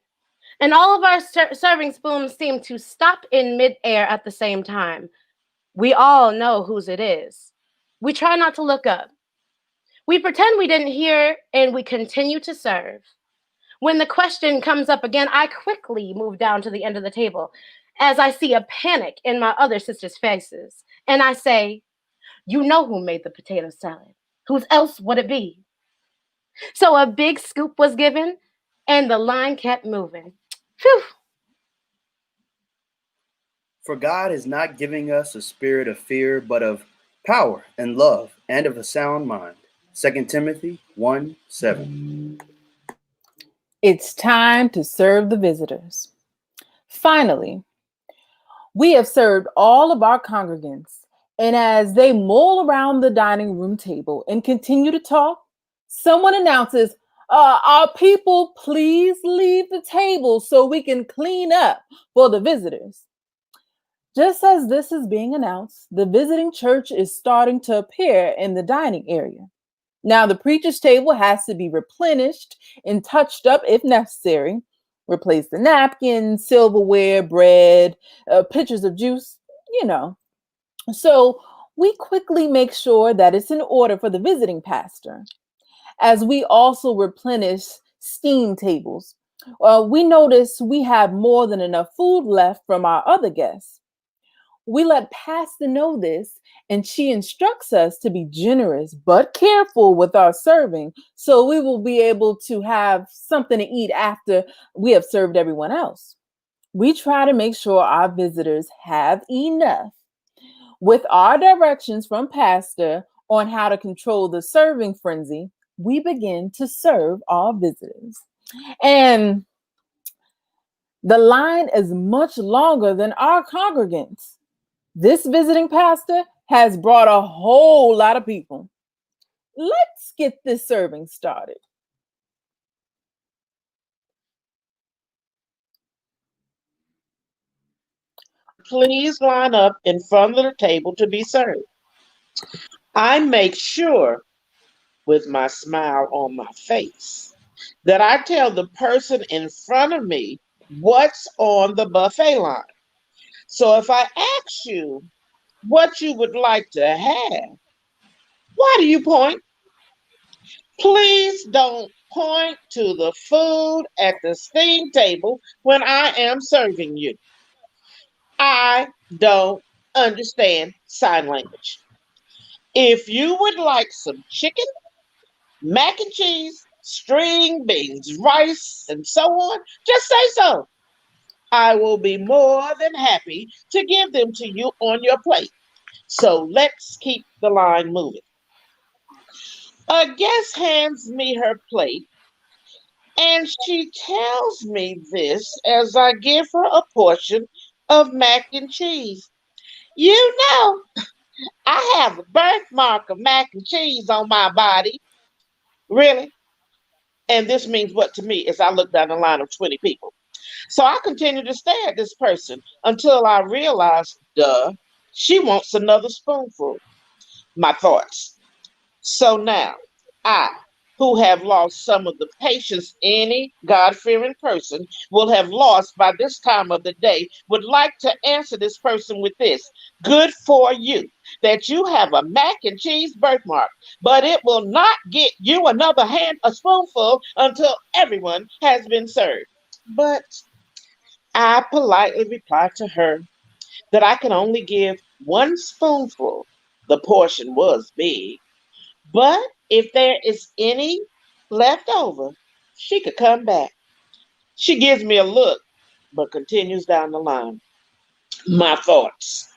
and all of our serving spoons seem to stop in midair at the same time. We all know whose it is. We try not to look up. We pretend we didn't hear, and we continue to serve. When the question comes up again, I quickly move down to the end of the table as I see a panic in my other sisters' faces. And I say, you know who made the potato salad. Whose else would it be? So a big scoop was given and the line kept moving. Phew. For God is not giving us a spirit of fear, but of power and love and of a sound mind. 2 Timothy 1:7. It's time to serve the visitors. Finally, we have served all of our congregants, and as they mull around the dining room table and continue to talk, someone announces, our people, please leave the table so we can clean up for the visitors. Just as this is being announced, the visiting church is starting to appear in the dining area. Now, the preacher's table has to be replenished and touched up if necessary. Replace the napkins, silverware, bread, pitchers of juice, So we quickly make sure that it's in order for the visiting pastor. As we also replenish steam tables, we notice we have more than enough food left from our other guests. We let Pastor know this, and she instructs us to be generous but careful with our serving so we will be able to have something to eat after we have served everyone else. We try to make sure our visitors have enough. With our directions from Pastor on how to control the serving frenzy, we begin to serve our visitors. And the line is much longer than our congregants. This visiting pastor has brought a whole lot of people. Let's get this serving started. Please line up in front of the table to be served. I make sure, with my smile on my face, that I tell the person in front of me what's on the buffet line. So if I ask you what you would like to have, Why do you point? Please don't point to the food at the steam table when I am serving you. I don't understand sign language. If you would like some chicken, mac and cheese, string beans, rice, and so on, just say so. I will be more than happy to give them to you on your plate. So let's keep the line moving. A guest hands me her plate, and she tells me this as I give her a portion of mac and cheese. You know, I have a birthmark of mac and cheese on my body. Really? And this means what to me as I look down the line of 20 people. So I continue to stare at this person until I realize, duh, she wants another spoonful. My thoughts. So now, I, who have lost some of the patience any God fearing person will have lost by this time of the day, would like to answer this person with this. Good for you that you have a mac and cheese birthmark, but it will not get you another a spoonful until everyone has been served. But I politely reply to her that I can only give one spoonful. The portion was big, but if there is any left over, she could come back. She gives me a look, but continues down the line. My thoughts.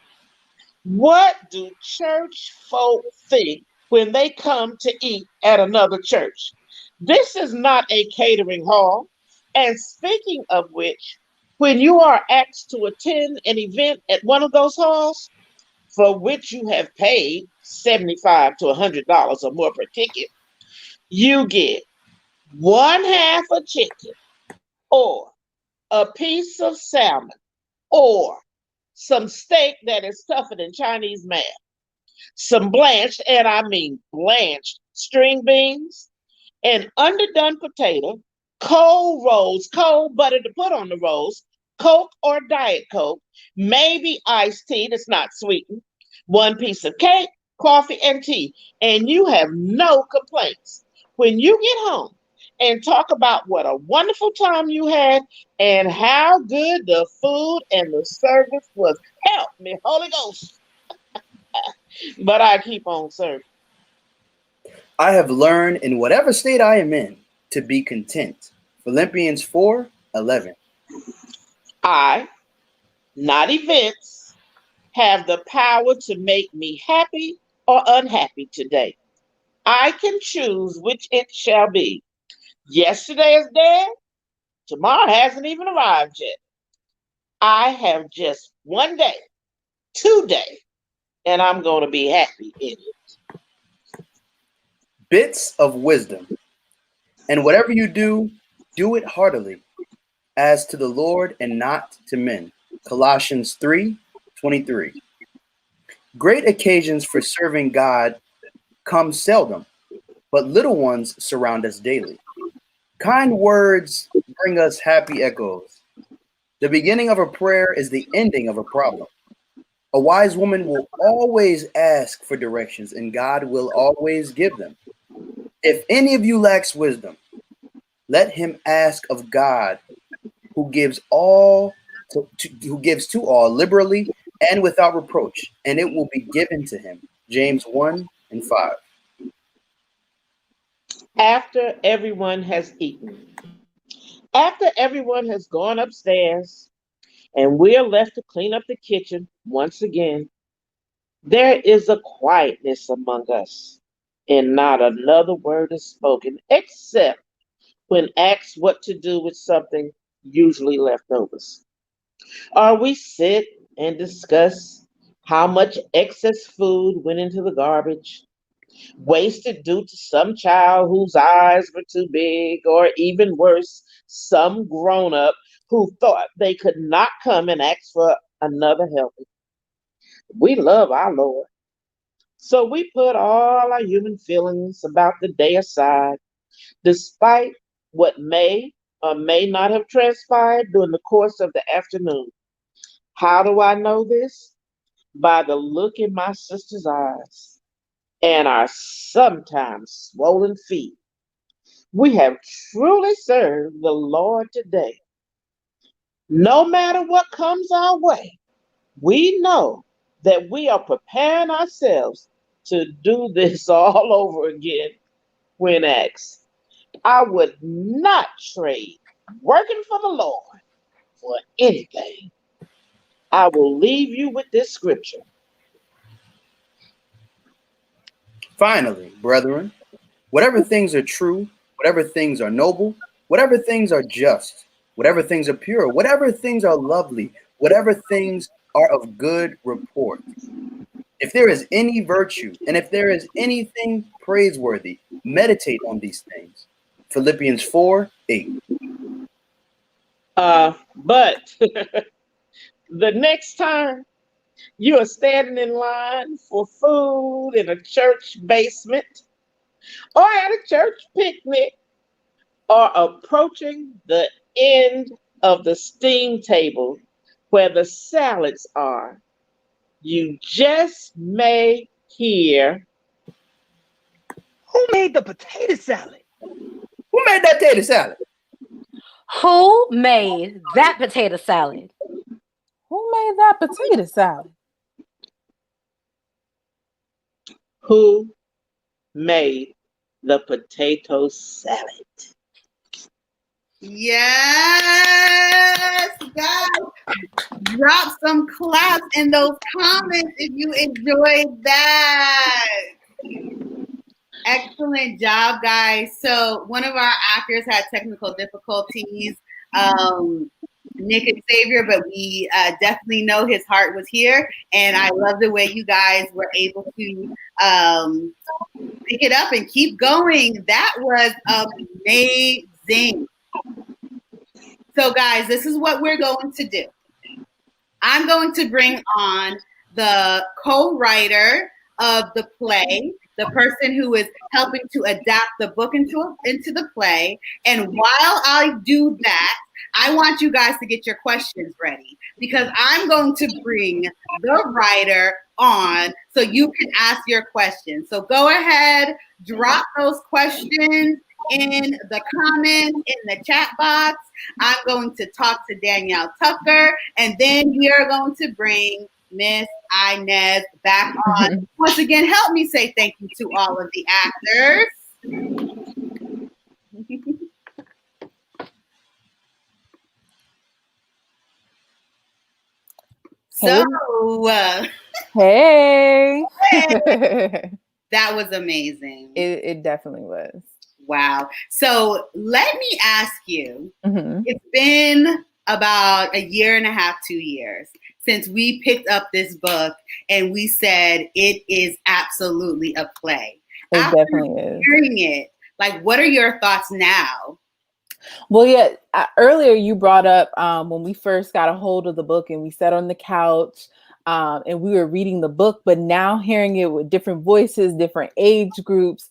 What do church folk think when they come to eat at another church? This is not a catering hall. And speaking of which, when you are asked to attend an event at one of those halls, for which you have paid $75 to $100 or more per ticket, you get one half a chicken, or a piece of salmon, or some steak that is tougher than Chinese man, some blanched, and I mean blanched, string beans, an underdone potato, cold rolls, cold butter to put on the rolls, Coke or Diet Coke, maybe iced tea that's not sweetened, one piece of cake, coffee, and tea, and you have no complaints. When you get home and talk about what a wonderful time you had and how good the food and the service was, help me, Holy Ghost. But I keep on serving. I have learned in whatever state I am in to be content. Philippians 4:11. I, not events, have the power to make me happy or unhappy today. I can choose which it shall be. Yesterday is dead, tomorrow hasn't even arrived yet. I have just one day, today, and I'm going to be happy in it. Bits of wisdom. And whatever you do it heartily, as to the Lord and not to men. Colossians 3:23. Great occasions for serving God come seldom, but little ones surround us daily. Kind words bring us happy echoes. The beginning of a prayer is the ending of a problem. A wise woman will always ask for directions, and God will always give them. If any of you lacks wisdom, let him ask of God, who gives to all liberally and without reproach, and it will be given to him. James 1:5. After everyone has eaten, after everyone has gone upstairs, and we're left to clean up the kitchen once again, there is a quietness among us, and not another word is spoken except when asked what to do with something, usually leftovers. Or we sit and discuss how much excess food went into the garbage, wasted due to some child whose eyes were too big, or even worse, some grown up who thought they could not come and ask for another helping. We love our Lord. So we put all our human feelings about the day aside, despite what may or may not have transpired during the course of the afternoon. How do I know this? By the look in my sister's eyes. and our sometimes swollen feet. We have truly served the Lord today. No matter what comes our way, we know that we are preparing ourselves to do this all over again when asked. I would not trade working for the Lord for anything. I will leave you with this scripture. Finally, brethren, whatever things are true, whatever things are noble, whatever things are just, whatever things are pure, whatever things are lovely, whatever things are of good report. If there is any virtue, and if there is anything praiseworthy, meditate on these things. Philippians 4:8. But the next time you are standing in line for food in a church basement or at a church picnic or approaching the end of the steam table where the salads are, you just may hear, Who made the potato salad? Who made that potato salad? Who made that potato salad? Who made that potato salad? who made the potato salad? Yes, guys. Drop some claps in those comments if you enjoyed that. Excellent job, guys. So one of our actors had technical difficulties, Nick and Xavier, but we definitely know his heart was here. And I love the way you guys were able to pick it up and keep going. That was amazing. So, guys, this is what we're going to do. I'm going to bring on the co-writer of the play, the person who is helping to adapt the book into the play. And while I do that, I want you guys to get your questions ready because I'm going to bring the writer on so you can ask your questions. So go ahead, drop those questions in the comments, in the chat box. I'm going to talk to Danielle Tucker, and then we are going to bring Miss INEZ back on. Once again, help me say thank you to all of the actors. Hey. That was amazing. It definitely was. Wow. So let me ask you, it's been about a year and a half, 2 years since we picked up this book and we said it is absolutely a play. It After definitely is. Hearing it, like, what are your thoughts now? Well, yeah, earlier you brought up when we first got a hold of the book and we sat on the couch and we were reading the book, but now hearing it with different voices, different age groups,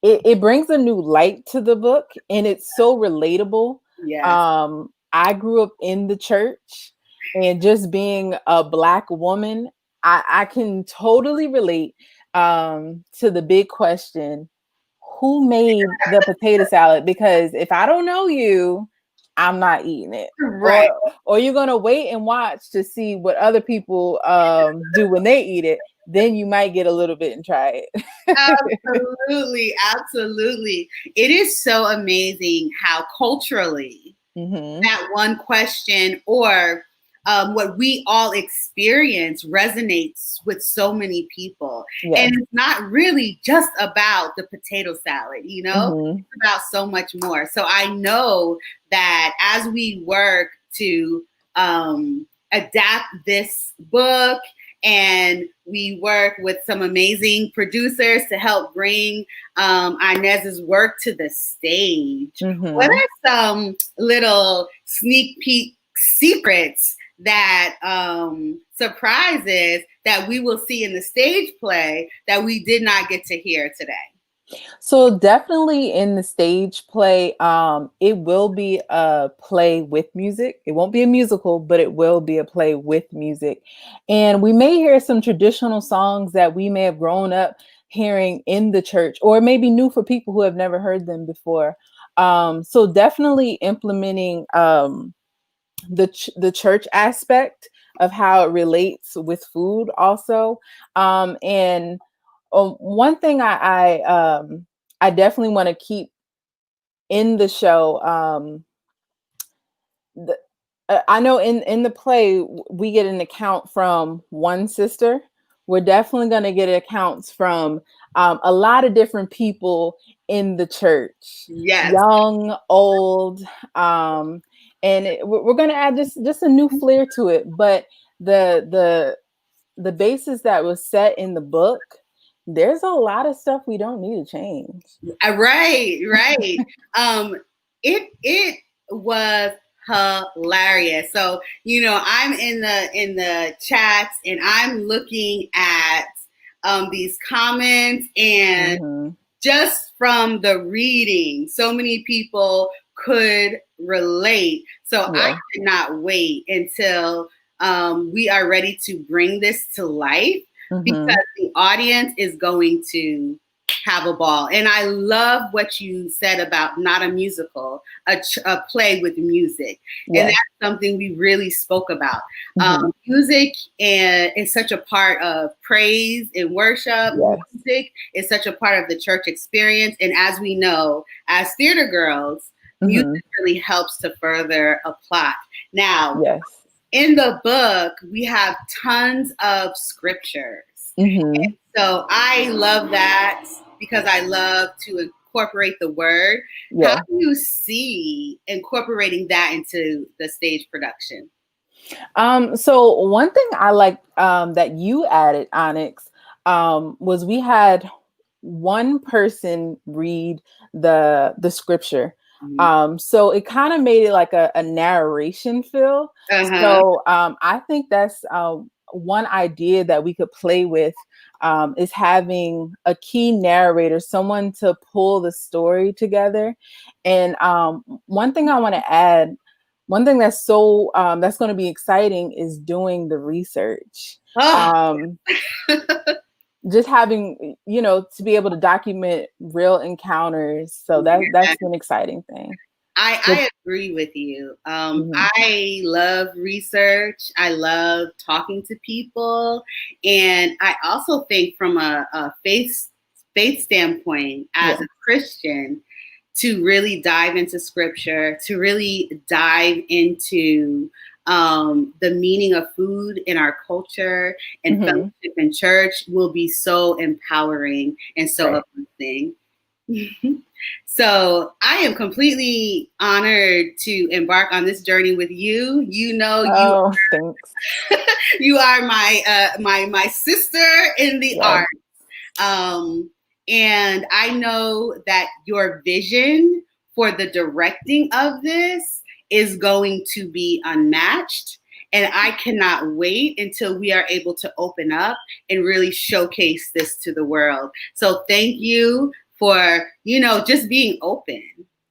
it brings a new light to the book and it's so relatable. Yes. I grew up in the church and just being a Black woman, I can totally relate to the big question, who made the potato salad? Because if I don't know you, I'm not eating it. Right. Or you're going to wait and watch to see what other people do when they eat it. Then you might get a little bit and try it. Absolutely. Absolutely. It is so amazing how culturally that one question or what we all experience resonates with so many people. Yes. And it's not really just about the potato salad, you know, it's about so much more. So I know that as we work to adapt this book and we work with some amazing producers to help bring INEZ's work to the stage, what are some little sneak peek secrets that surprises that we will see in the stage play that we did not get to hear today? So definitely in the stage play, it will be a play with music. It won't be a musical, but it will be a play with music. And we may hear some traditional songs that we may have grown up hearing in the church, or maybe new for people who have never heard them before. So definitely implementing the church aspect of how it relates with food also. And one thing I definitely want to keep in the show. I know in the play we get an account from one sister. We're definitely going to get accounts from a lot of different people in the church, Yes. young, old, and we're going to add just a new flair to it. But the basis that was set in the book, there's a lot of stuff we don't need to change. Right. It was hilarious. So, I'm in the chats and I'm looking at these comments, and just from the reading, so many people could relate. So I cannot wait until we are ready to bring this to life, because the audience is going to have a ball. And I love what you said about not a musical, a play with music. And that's something we really spoke about. Music is such a part of praise and worship. Music is such a part of the church experience. And as we know, as theater girls, music really helps to further a plot. Now, in the book, we have tons of scriptures. And so I love that, because I love to incorporate the word. How do you see incorporating that into the stage production? So one thing I like that you added, Onyx, was we had one person read the scripture. So it kind of made it like a narration feel. So I think that's one idea that we could play with, is having a key narrator, someone to pull the story together. And one thing I want to add, one thing that's that's going to be exciting is doing the research. Just having, to be able to document real encounters. So that's an exciting thing. I agree with you. I love research. I love talking to people. And I also think from a faith standpoint, as a Christian, to really dive into scripture, to really dive into the meaning of food in our culture and fellowship in church will be so empowering and so uplifting. So I am completely honored to embark on this journey with you. Thanks. You are my sister in the arts. And I know that your vision for the directing of this is going to be unmatched. And I cannot wait until we are able to open up and really showcase this to the world. So thank you for, just being open.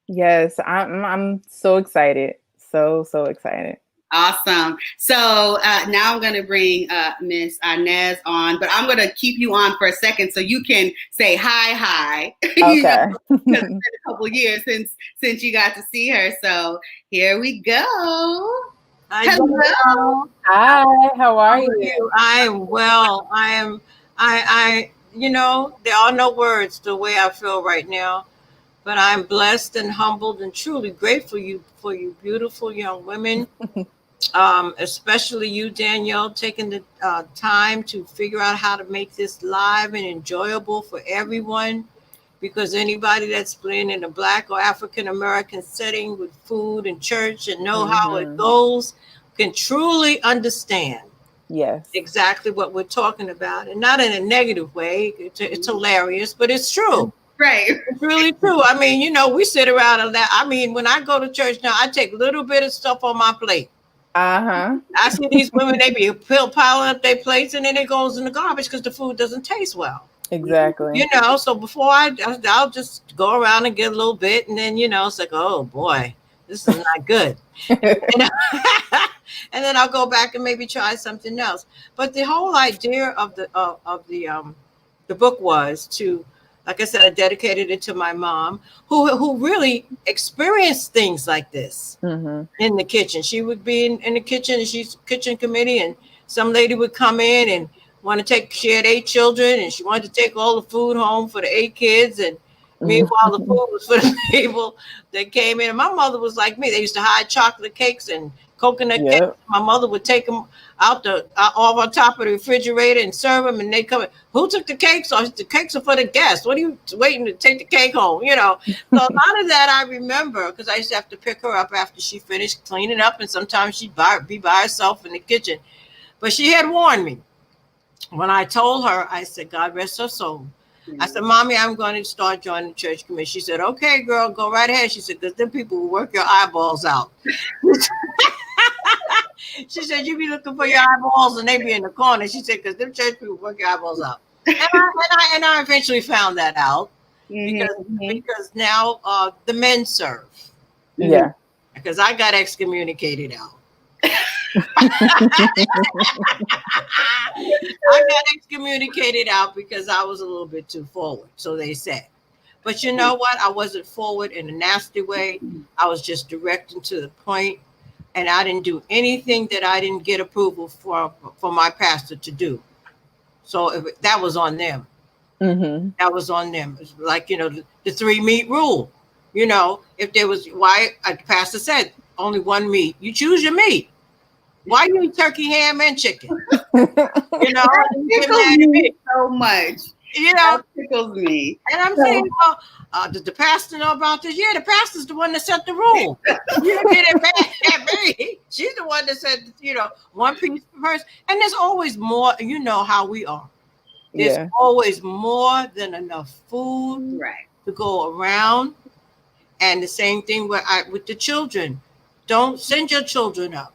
Yes, I'm so excited. So excited. Awesome. So now I'm going to bring Miss INEZ on, but I'm going to keep you on for a second so you can say hi. Okay. It's been a couple years since you got to see her. So here we go. Hi, hello. Hi, how are you? I am well. There are no words the way I feel right now, but I'm blessed and humbled and truly grateful for you beautiful young women, especially you, Danielle, taking the time to figure out how to make this live and enjoyable for everyone, because anybody that's been in a Black or African American setting with food and church and know how it goes can truly understand exactly what we're talking about, and not in a negative way. It's hilarious, but it's true. Right. It's really true. I mean, we sit around and that. I mean, when I go to church now, I take a little bit of stuff on my plate. I see these women, they be piling up their plates and then it goes in the garbage because the food doesn't taste well. Exactly. You know, so before I'll just go around and get a little bit, and then, you know, it's like, oh boy, this is not good. And, and then I'll go back and maybe try something else. But the whole idea of the book was to, like I said, I dedicated it to my mom, who really experienced things like this in the kitchen. She would be in the kitchen, and she's kitchen committee, and some lady would come in and she had 8 children, and she wanted to take all the food home for the 8 kids. And meanwhile, the food was for the people that came in. And my mother was like me. They used to hide chocolate cakes and coconut cakes. My mother would take them off on top of the refrigerator and serve them. And they come in, who took the cakes? Oh, the cakes are for the guests. What are you waiting to take the cake home? You know. So a lot of that I remember, because I used to have to pick her up after she finished cleaning up. And sometimes she'd be by herself in the kitchen. But she had warned me. When I told her, I said, God rest her soul. I said, Mommy, I'm going to start joining the church committee. She said, okay, girl, go right ahead. She said, because then people will work your eyeballs out. She said, you be looking for your eyeballs and they be in the corner. She said, because them church people work your eyeballs out. And I eventually found that out because now the men serve. Yeah. Because I got excommunicated out. I got excommunicated out because I was a little bit too forward, so they said. But you know what? I wasn't forward in a nasty way. I was just direct and to the point, and I didn't do anything that I didn't get approval for my pastor to do. So that was on them. That was on them. It's like, you know, the 3 meat rule. You know, if there was, the pastor said only 1 meat. You choose your meat. Why you eat turkey, ham, and chicken? You know, it tickles me so much. You know, it tickles me. And I'm saying, well, does the pastor know about this? Yeah, the pastor's the one that set the rule. You don't get it back at me. She's the one that said, you know, 1 piece per person. And there's always more. You know how we are. There's always more than enough food to go around. And the same thing with the children. Don't send your children up.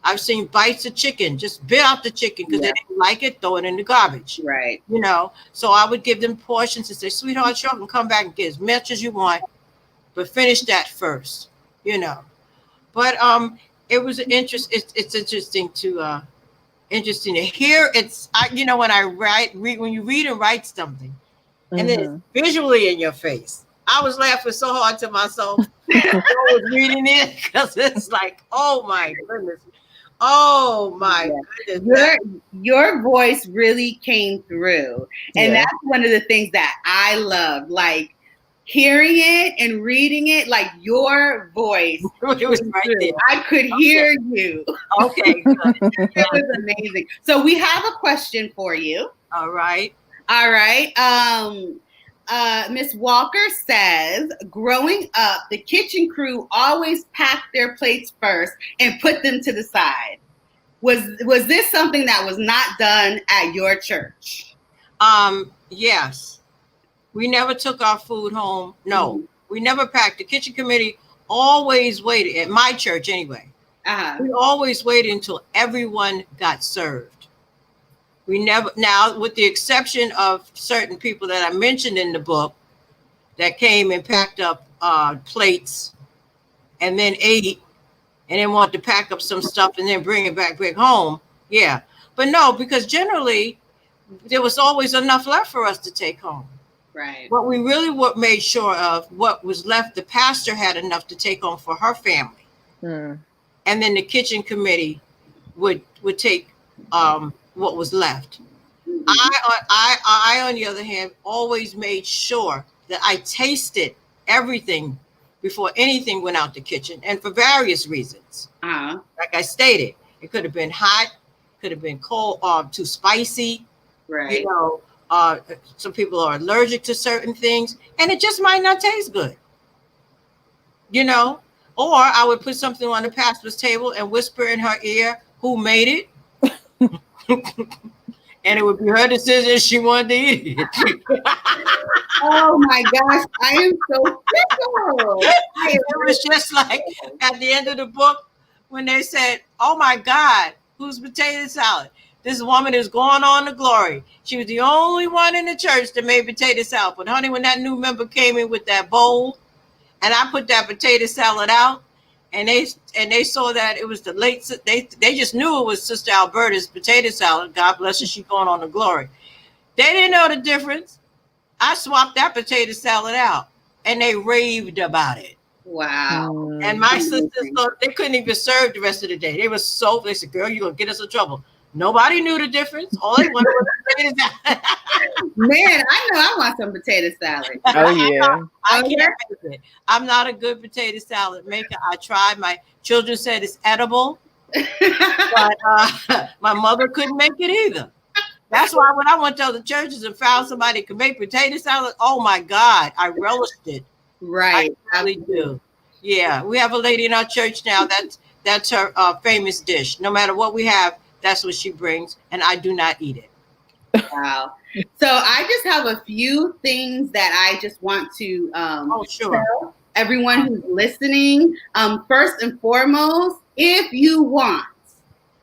I've seen bites of chicken, just bit out the chicken because they didn't like it, throw it in the garbage. Right. You know, so I would give them portions and say, sweetheart, you can come back and get as much as you want, but finish that first, you know. But it was it's interesting to hear. You know, when when you read and write something, and then it's visually in your face. I was laughing so hard to myself. I was reading it because it's like, oh my goodness. Oh my goodness. Your voice really came through. And that's one of the things that I loved. Like hearing it and reading it, like your voice. It was right there. I could hear you. Okay, good. It was amazing. So we have a question for you. All right. Miss Walker says, growing up, the kitchen crew always packed their plates first and put them to the side. Was this something that was not done at your church? Yes. We never took our food home. No, we never packed. The kitchen committee always waited, at my church anyway. We always waited until everyone got served. We never, now with the exception of certain people that I mentioned in the book that came and packed up plates and then ate and then wanted to pack up some stuff and then bring it back home. Yeah. But no, because generally there was always enough left for us to take home. Right. What we really made sure of, what was left, the pastor had enough to take home for her family. And then the kitchen committee would take what was left. I, on the other hand, always made sure that I tasted everything before anything went out the kitchen, and for various reasons. Like I stated, it could have been hot, could have been cold, too spicy. Right. You know, some people are allergic to certain things, and it just might not taste good. You know, or I would put something on the pastor's table and whisper in her ear who made it. And it would be her decision if she wanted to eat it. Oh my gosh, I am so tickled. It was just like at the end of the book when they said, oh my God, whose potato salad? This woman is going on to glory. She was the only one in the church that made potato salad. But honey, when that new member came in with that bowl, and I put that potato salad out, and they saw that it was the late, they just knew it was Sister Alberta's potato salad. God bless her, she's going on to glory. They didn't know the difference. I swapped that potato salad out, and they raved about it. Wow. And my sisters thought they couldn't even serve the rest of the day. They said, girl, you're going to get us in trouble. Nobody knew the difference. All they wanted was potato salad. Man, I know I want some potato salad. Oh, yeah. I can't make it. I'm not a good potato salad maker. I tried. My children said it's edible, but my mother couldn't make it either. That's why when I went to other churches and found somebody who could make potato salad, oh my God, I relished it. Right. I really do. Yeah, we have a lady in our church now. That's her famous dish. No matter what we have, that's what she brings, and I do not eat it. Wow. So I just have a few things that I just want to tell everyone who's listening. First and foremost, if you want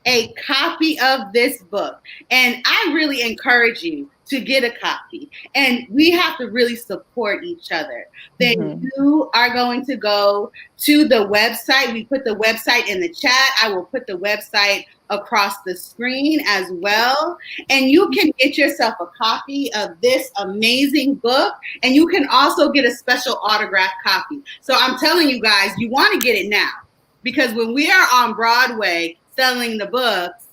a copy of this book, and I really encourage you to get a copy, and we have to really support each other, then you are going to go to the website. We put the website in the chat. I will put the website across the screen as well. And you can get yourself a copy of this amazing book. And you can also get a special autographed copy. So I'm telling you guys, you want to get it now. Because when we are on Broadway selling the books,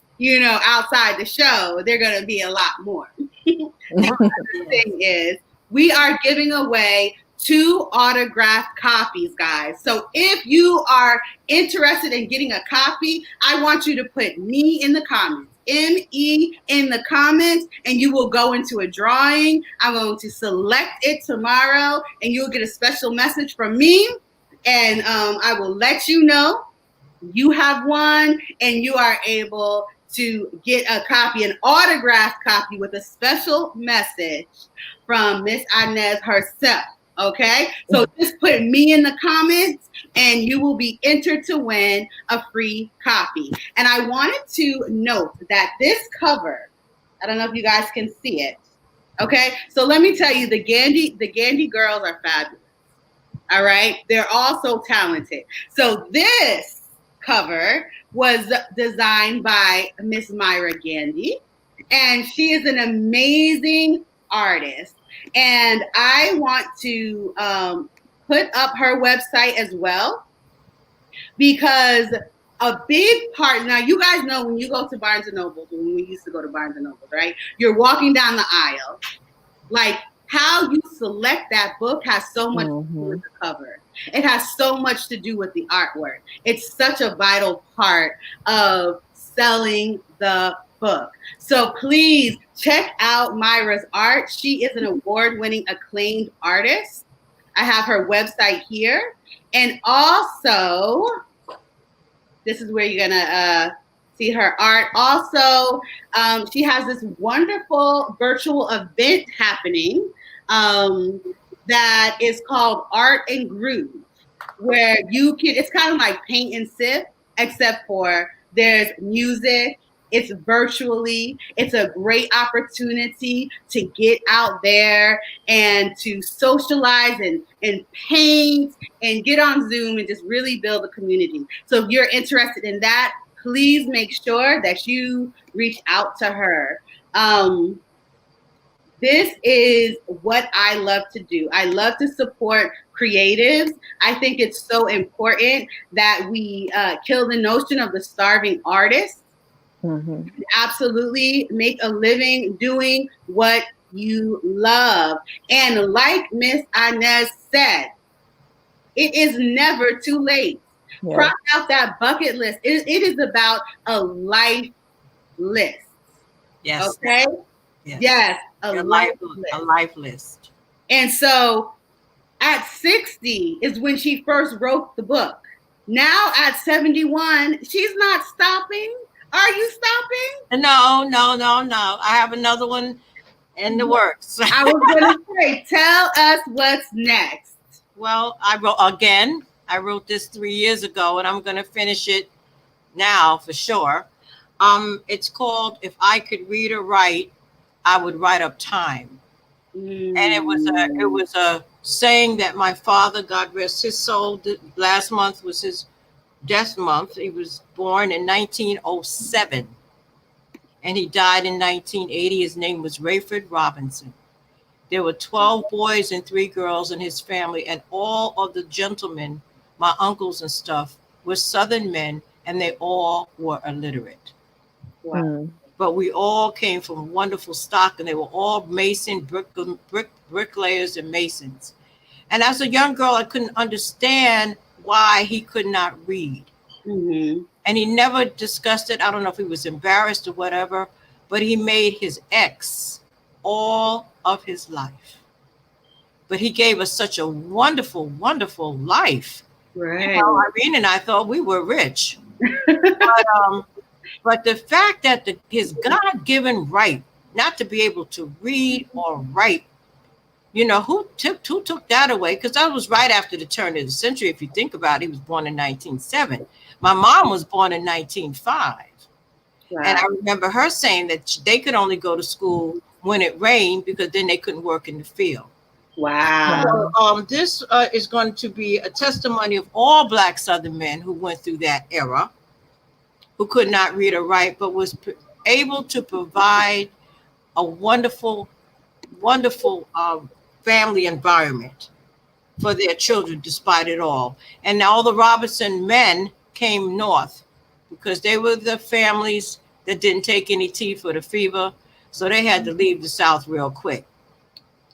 outside the show, they're going to be a lot more. The other thing is, we are giving away 2 autographed copies, guys. So if you are interested in getting a copy, I want you to put me in the comments, ME in the comments, and you will go into a drawing. I'm going to select it tomorrow, and you'll get a special message from me, and I will let you know you have won, and you are able to get a copy, an autographed copy with a special message from Miss INEZ herself. Okay, so just put me in the comments and you will be entered to win a free copy. And I wanted to note that this cover, I don't know if you guys can see it. Okay, so let me tell you, the Gandy girls are fabulous. All right, they're all so talented. So this cover was designed by Miss Myra Gandy, and she is an amazing artist. And I want to put up her website as well, because a big part, now you guys know when you go to Barnes & Noble, when we used to go to Barnes & Noble, right? You're walking down the aisle. Like, how you select that book has so much to do with the cover. It has so much to do with the artwork. It's such a vital part of selling the book. So please check out Myra's art. She is an award-winning, acclaimed artist. I have her website here. And also, this is where you're gonna see her art. Also, she has this wonderful virtual event happening that is called Art and Groove, where you can, it's kind of like paint and sip, except for there's music. It's virtually. It's a great opportunity to get out there and to socialize and paint and get on Zoom and just really build a community. So if you're interested in that, please make sure that you reach out to her. This is what I love to do. I love to support creatives. I think it's so important that we kill the notion of the starving artist. Absolutely make a living doing what you love. And like Miss INEZ said, it is never too late. Yeah. Cross out that bucket list. It is about a life list. Yes. Okay? Yes. A life list. And so at 60 is when she first wrote the book. Now at 71, she's not stopping. Are you stopping? No. I have another one in the works. I was going to say, tell us what's next. Well, I wrote this 3 years ago, and I'm going to finish it now for sure. It's called "If I Could Read or Write, I Would Write Up Time." And it was a saying that my father, God rest his soul, last month was his death month. He was born in 1907 and he died in 1980. His name was Rayford Robinson. There were 12 boys and 3 girls in his family, and all of the gentlemen, my uncles and stuff, were Southern men, and they all were illiterate. Wow. But we all came from wonderful stock, and they were all bricklayers and masons. And as a young girl, I couldn't understand why he could not read. Mm-hmm. And he never discussed it. I don't know if he was embarrassed or whatever, but he made his ex all of his life. But he gave us such a wonderful, wonderful life. Right. You know, Irene and I thought we were rich. But the fact that his God-given right not to be able to read or write, you know, who took that away? Because that was right after the turn of the century. If you think about it, he was born in 1907. My mom was born in 1905. Wow. And I remember her saying that they could only go to school when it rained because then they couldn't work in the field. Wow. So, this is going to be a testimony of all Black Southern men who went through that era, who could not read or write, but was able to provide a wonderful, wonderful family environment for their children despite it all. And all the Robinson men came north because they were the families that didn't take any tea for the fever. So they had to leave the South real quick.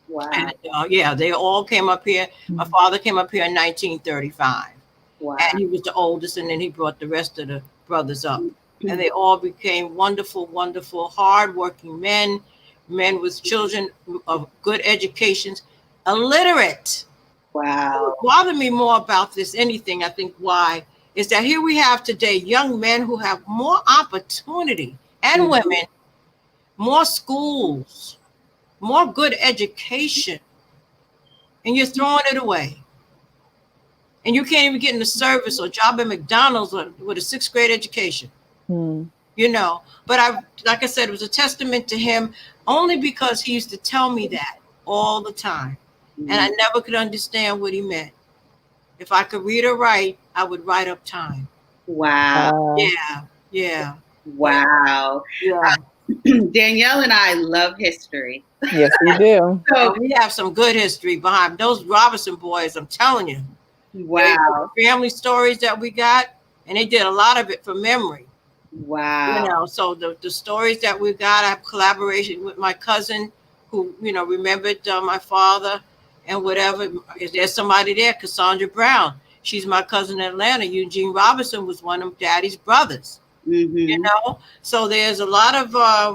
Wow. And, yeah, they all came up here. My father came up here in 1935. Wow. And he was the oldest, and then he brought the rest of the brothers up. And they all became wonderful, wonderful, hardworking men with children of good educations, illiterate. Wow. What bothered me more about this, anything, I think why, is that here we have today young men who have more opportunity, and women, more schools, more good education, and you're throwing it away. And you can't even get in the service or job at McDonald's with a 6th grade education. You know, but like I said, it was a testament to him only because he used to tell me that all the time. And I never could understand what he meant. If I could read or write, I would write up time. Wow. Yeah. Wow. Yeah. Danielle and I love history. Yes, we do. So we have some good history behind those Robinson boys, I'm telling you. Wow. Family stories that we got, and they did a lot of it from memory. Wow. You know, so the stories that we got, I have collaboration with my cousin who, you know, remembered my father and whatever. Is there somebody there? Cassandra Brown. She's my cousin in Atlanta. Eugene Robinson was one of Daddy's brothers. You know, so there's a lot of,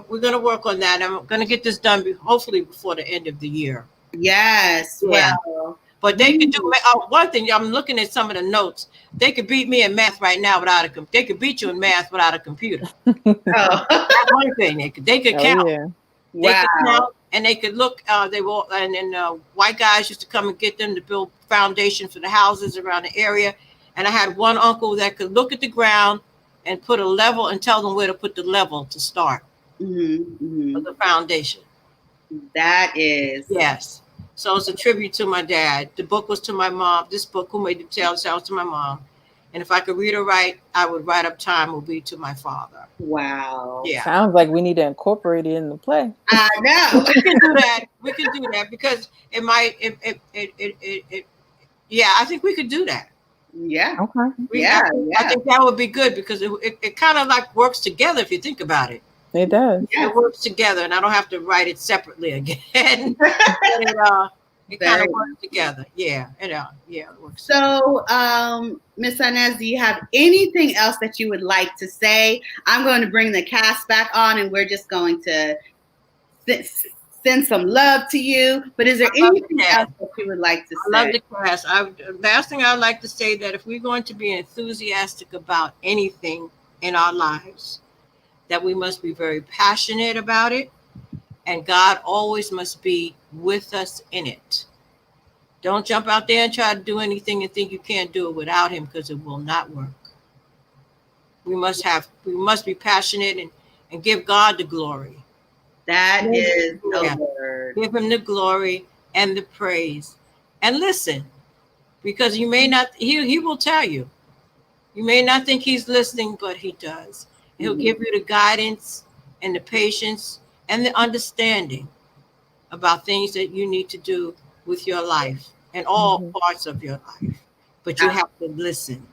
we're going to work on that. I'm going to get this done hopefully before the end of the year. Yes. Yeah. Wow. But they could do one thing. I'm looking at some of the notes. They could beat me in math right now without a. They could beat you in math without a computer. That's one thing. They could count. Yeah. They could count, and they could look. They were, and then white guys used to come and get them to build foundations for the houses around the area. And I had one uncle that could look at the ground and put a level and tell them where to put the level to start for the foundation. That is. Yes. So it's a tribute to my dad. The book was to my mom. This book, Who Made the Tale, was to my mom. And if I could read or write, I would write up time will be to my father. Wow. Yeah. Sounds like we need to incorporate it in the play. I know. We can do that. We can do that because it might, yeah, I think we could do that. Yeah. Okay. I think that would be good because it kind of like works together if you think about it. It does. It works together, and I don't have to write it separately again. It kind of works together. Yeah, it works. So, Miss INEZ, do you have anything else that you would like to say? I'm going to bring the cast back on, and we're just going to send some love to you. But is there anything else that you would like to say? I love the cast. The last thing I'd like to say that if we're going to be enthusiastic about anything in our lives, that we must be very passionate about it, and God always must be with us in it. Don't jump out there and try to do anything and think you can't do it without him, because it will not work. We must be passionate and give God the glory. That is Yeah. a word. Give him the glory and the praise. And listen, because you may not, he will tell you. You may not think he's listening, but he does. He'll give you the guidance and the patience and the understanding about things that you need to do with your life and all parts of your life. But you have to listen.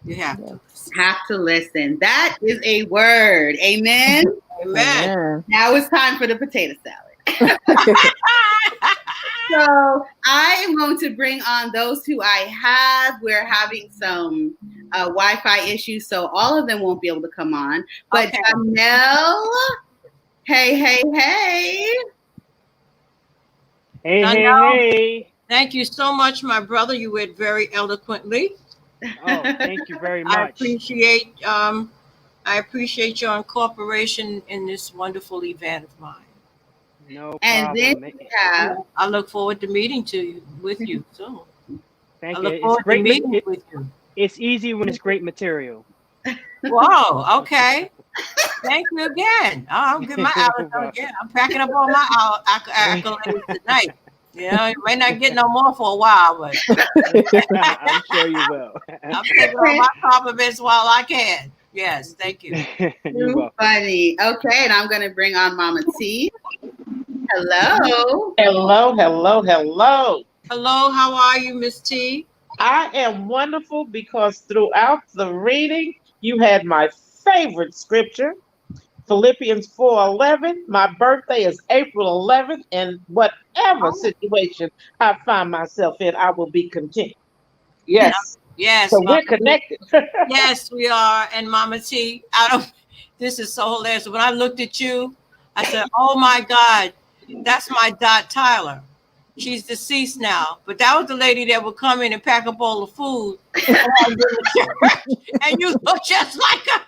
You have to listen. Have to listen. That is a word. Amen. Amen. Now it's time for the potato salad. So I am going to bring on those who I have. We're having some Wi-Fi issues, so all of them won't be able to come on. But Okay. Donnell, hey. Hey. Thank you so much, my brother. You read very eloquently. Oh, thank you very much. I appreciate your incorporation in this wonderful event of mine. No and problem. then we have, I look forward to meeting with you soon. Thank I you. look forward to meeting with you. It's easy when it's great material. Whoa, okay. Thank you again. I'll get my accolades again. I'm packing up all my accolades tonight. You know, you may not get no more for a while, but I'm sure you will. I'm taking all my compliments while I can. Yes, thank you. You're welcome. Funny. Okay, and I'm going to bring on Mama T. Hello. Hello, how are you, Miss T? I am wonderful because throughout the reading, you had my favorite scripture, Philippians 4:11. My birthday is April 11th, and whatever situation I find myself in, I will be content. Yes. Yes. So we're connected. Yes, we are. And Mama T, this is so hilarious. When I looked at you, I said, oh my God, that's my Dot Tyler. She's deceased now. But that was the lady that would come in and pack up all the food. And you look just like her.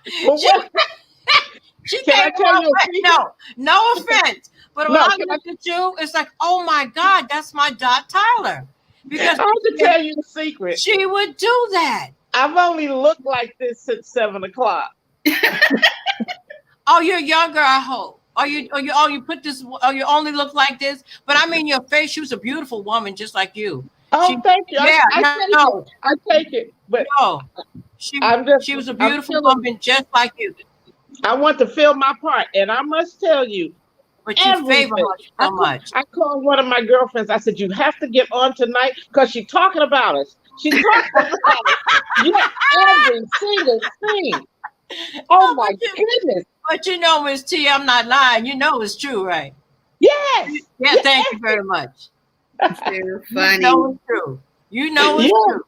She Can I tell you a secret? No offense. But when I looked at you, it's like, oh my God, that's my Dot Tyler. Because I have to tell you a secret. She would do that. I've only looked like this since 7 o'clock. Oh, you're younger, I hope. You put this, you only look like this. But I mean, your face, she was a beautiful woman just like you. Oh, thank you. Yeah, I take it. But no, she was a beautiful woman just like you. I want to fill my part. And I must tell you, but you favor her so much. I called one of my girlfriends. I said, you have to get on tonight because she's talking about us. She's talking about us. Yes, every single thing. Oh, my goodness. But you know, Miss T, I'm not lying. You know it's true, right? Yes. Yeah, yes. Thank you very much. Too funny. You know it's true. You know it's true.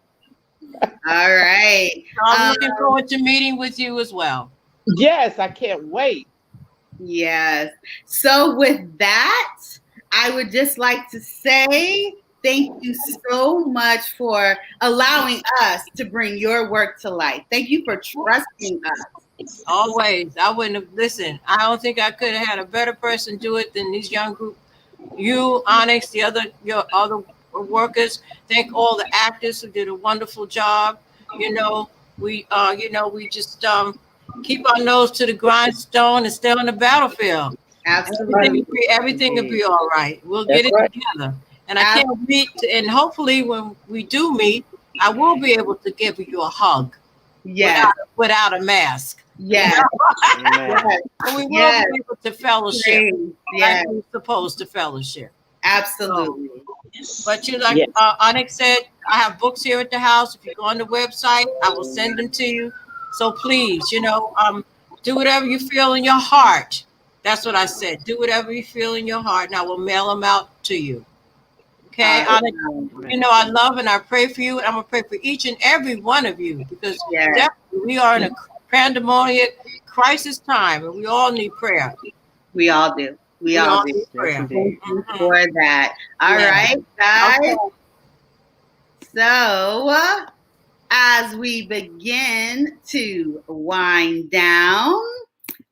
All right. So I'm looking forward to meeting with you as well. Yes, I can't wait. Yes. So with that, I would just like to say thank you so much for allowing us to bring your work to life. Thank you for trusting us. Always. I wouldn't have listened. I don't think I could have had a better person do it than these young group. You, Onyx, your other workers. Thank all the actors who did a wonderful job. We just keep our nose to the grindstone and stay on the battlefield. Absolutely. Everything will be all right. We'll get it together. And I can't meet, and hopefully when we do meet, I will be able to give you a hug. Yeah. Without a mask. Yeah. And we will be able to fellowship. Yeah. Like we're supposed to fellowship. Absolutely. But Onyx said, I have books here at the house. If you go on the website, I will send them to you. So please, do whatever you feel in your heart. That's what I said. Do whatever you feel in your heart, and I will mail them out to you. Okay, Onyx, I love and I pray for you, and I'm gonna pray for each and every one of you because definitely we are in a pandemonium crisis time, and we all need prayer. We all do. We all do. Prayer. Thank you for that. All right, guys. Okay. So, as we begin to wind down,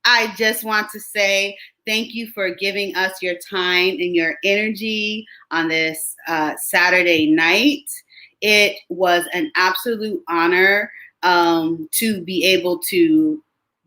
I just want to say thank you for giving us your time and your energy on this Saturday night. It was an absolute honor to be able to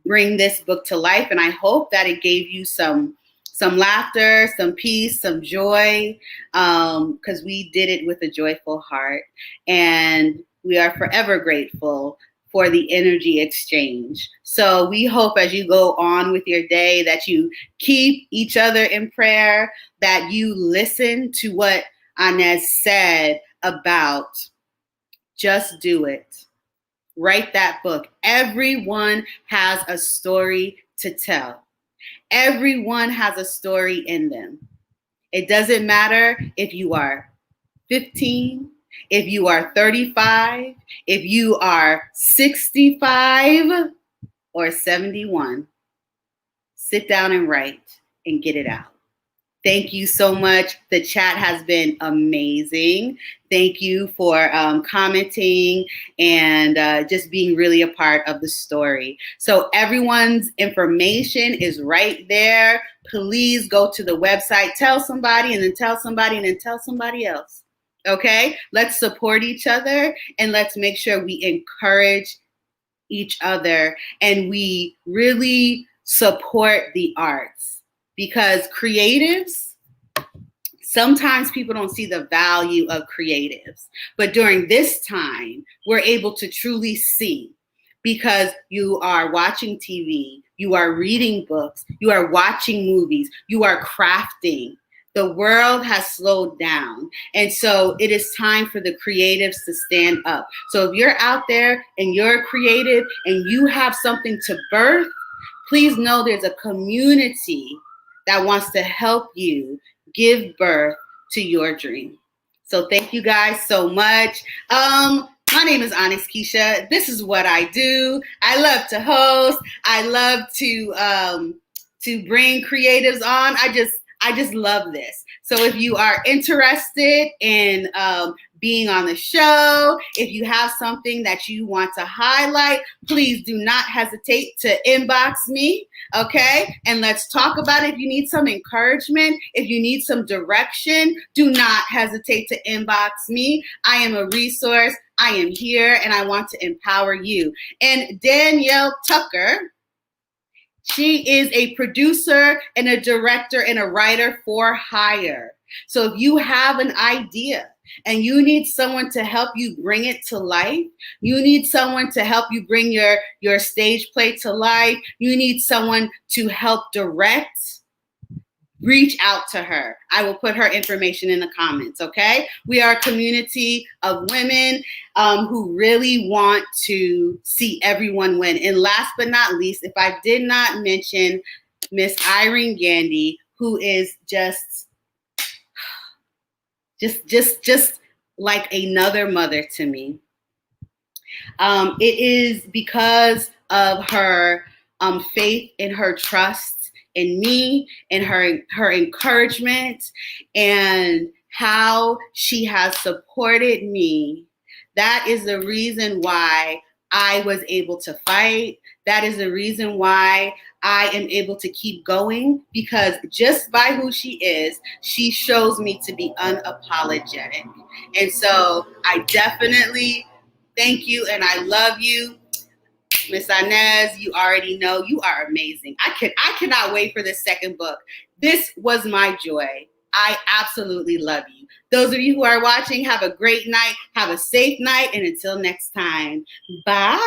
bring this book to life. And I hope that it gave you some laughter, some peace, some joy, because we did it with a joyful heart. And we are forever grateful for the energy exchange. So we hope as you go on with your day that you keep each other in prayer, that you listen to what INEZ said about just do it. Write that book. Everyone has a story to tell. Everyone has a story in them. It doesn't matter if you are 15, if you are 35, if you are 65 or 71. Sit down and write and get it out. Thank you so much. The chat has been amazing. Thank you for commenting and just being really a part of the story. So everyone's information is right there. Please go to the website, tell somebody, and then tell somebody, and then tell somebody else. Okay? Let's support each other, and let's make sure we encourage each other and we really support the arts. Because creatives, sometimes people don't see the value of creatives. But during this time, we're able to truly see, because you are watching TV, you are reading books, you are watching movies, you are crafting. The world has slowed down. And so it is time for the creatives to stand up. So if you're out there and you're creative and you have something to birth, please know there's a community that wants to help you give birth to your dream. So thank you guys so much. My name is Onyx Keesha. This is what I do. I love to host. I love to bring creatives on. I just love this. So if you are interested in being on the show, if you have something that you want to highlight, please do not hesitate to inbox me, okay? And let's talk about it. If you need some encouragement, if you need some direction, do not hesitate to inbox me. I am a resource. I am here, and I want to empower you. And Danielle Tucker, she is a producer and a director and a writer for hire. So if you have an idea and you need someone to help you bring it to life, you need someone to help you bring your stage play to life, you need someone to help direct, reach out to her. I will put her information in the comments, okay? We are a community of women who really want to see everyone win. And last but not least, if I did not mention Miss Irene Gandy, who is just like another mother to me. It is because of her faith and her trust in me and her encouragement and how she has supported me. That is the reason why I was able to fight. That is the reason why I am able to keep going, because just by who she is, she shows me to be unapologetic. And so I definitely thank you and I love you. Miss INEZ, you already know you are amazing. I cannot wait for the second book. This was my joy. I absolutely love you. Those of you who are watching, have a great night. Have a safe night. And until next time, bye.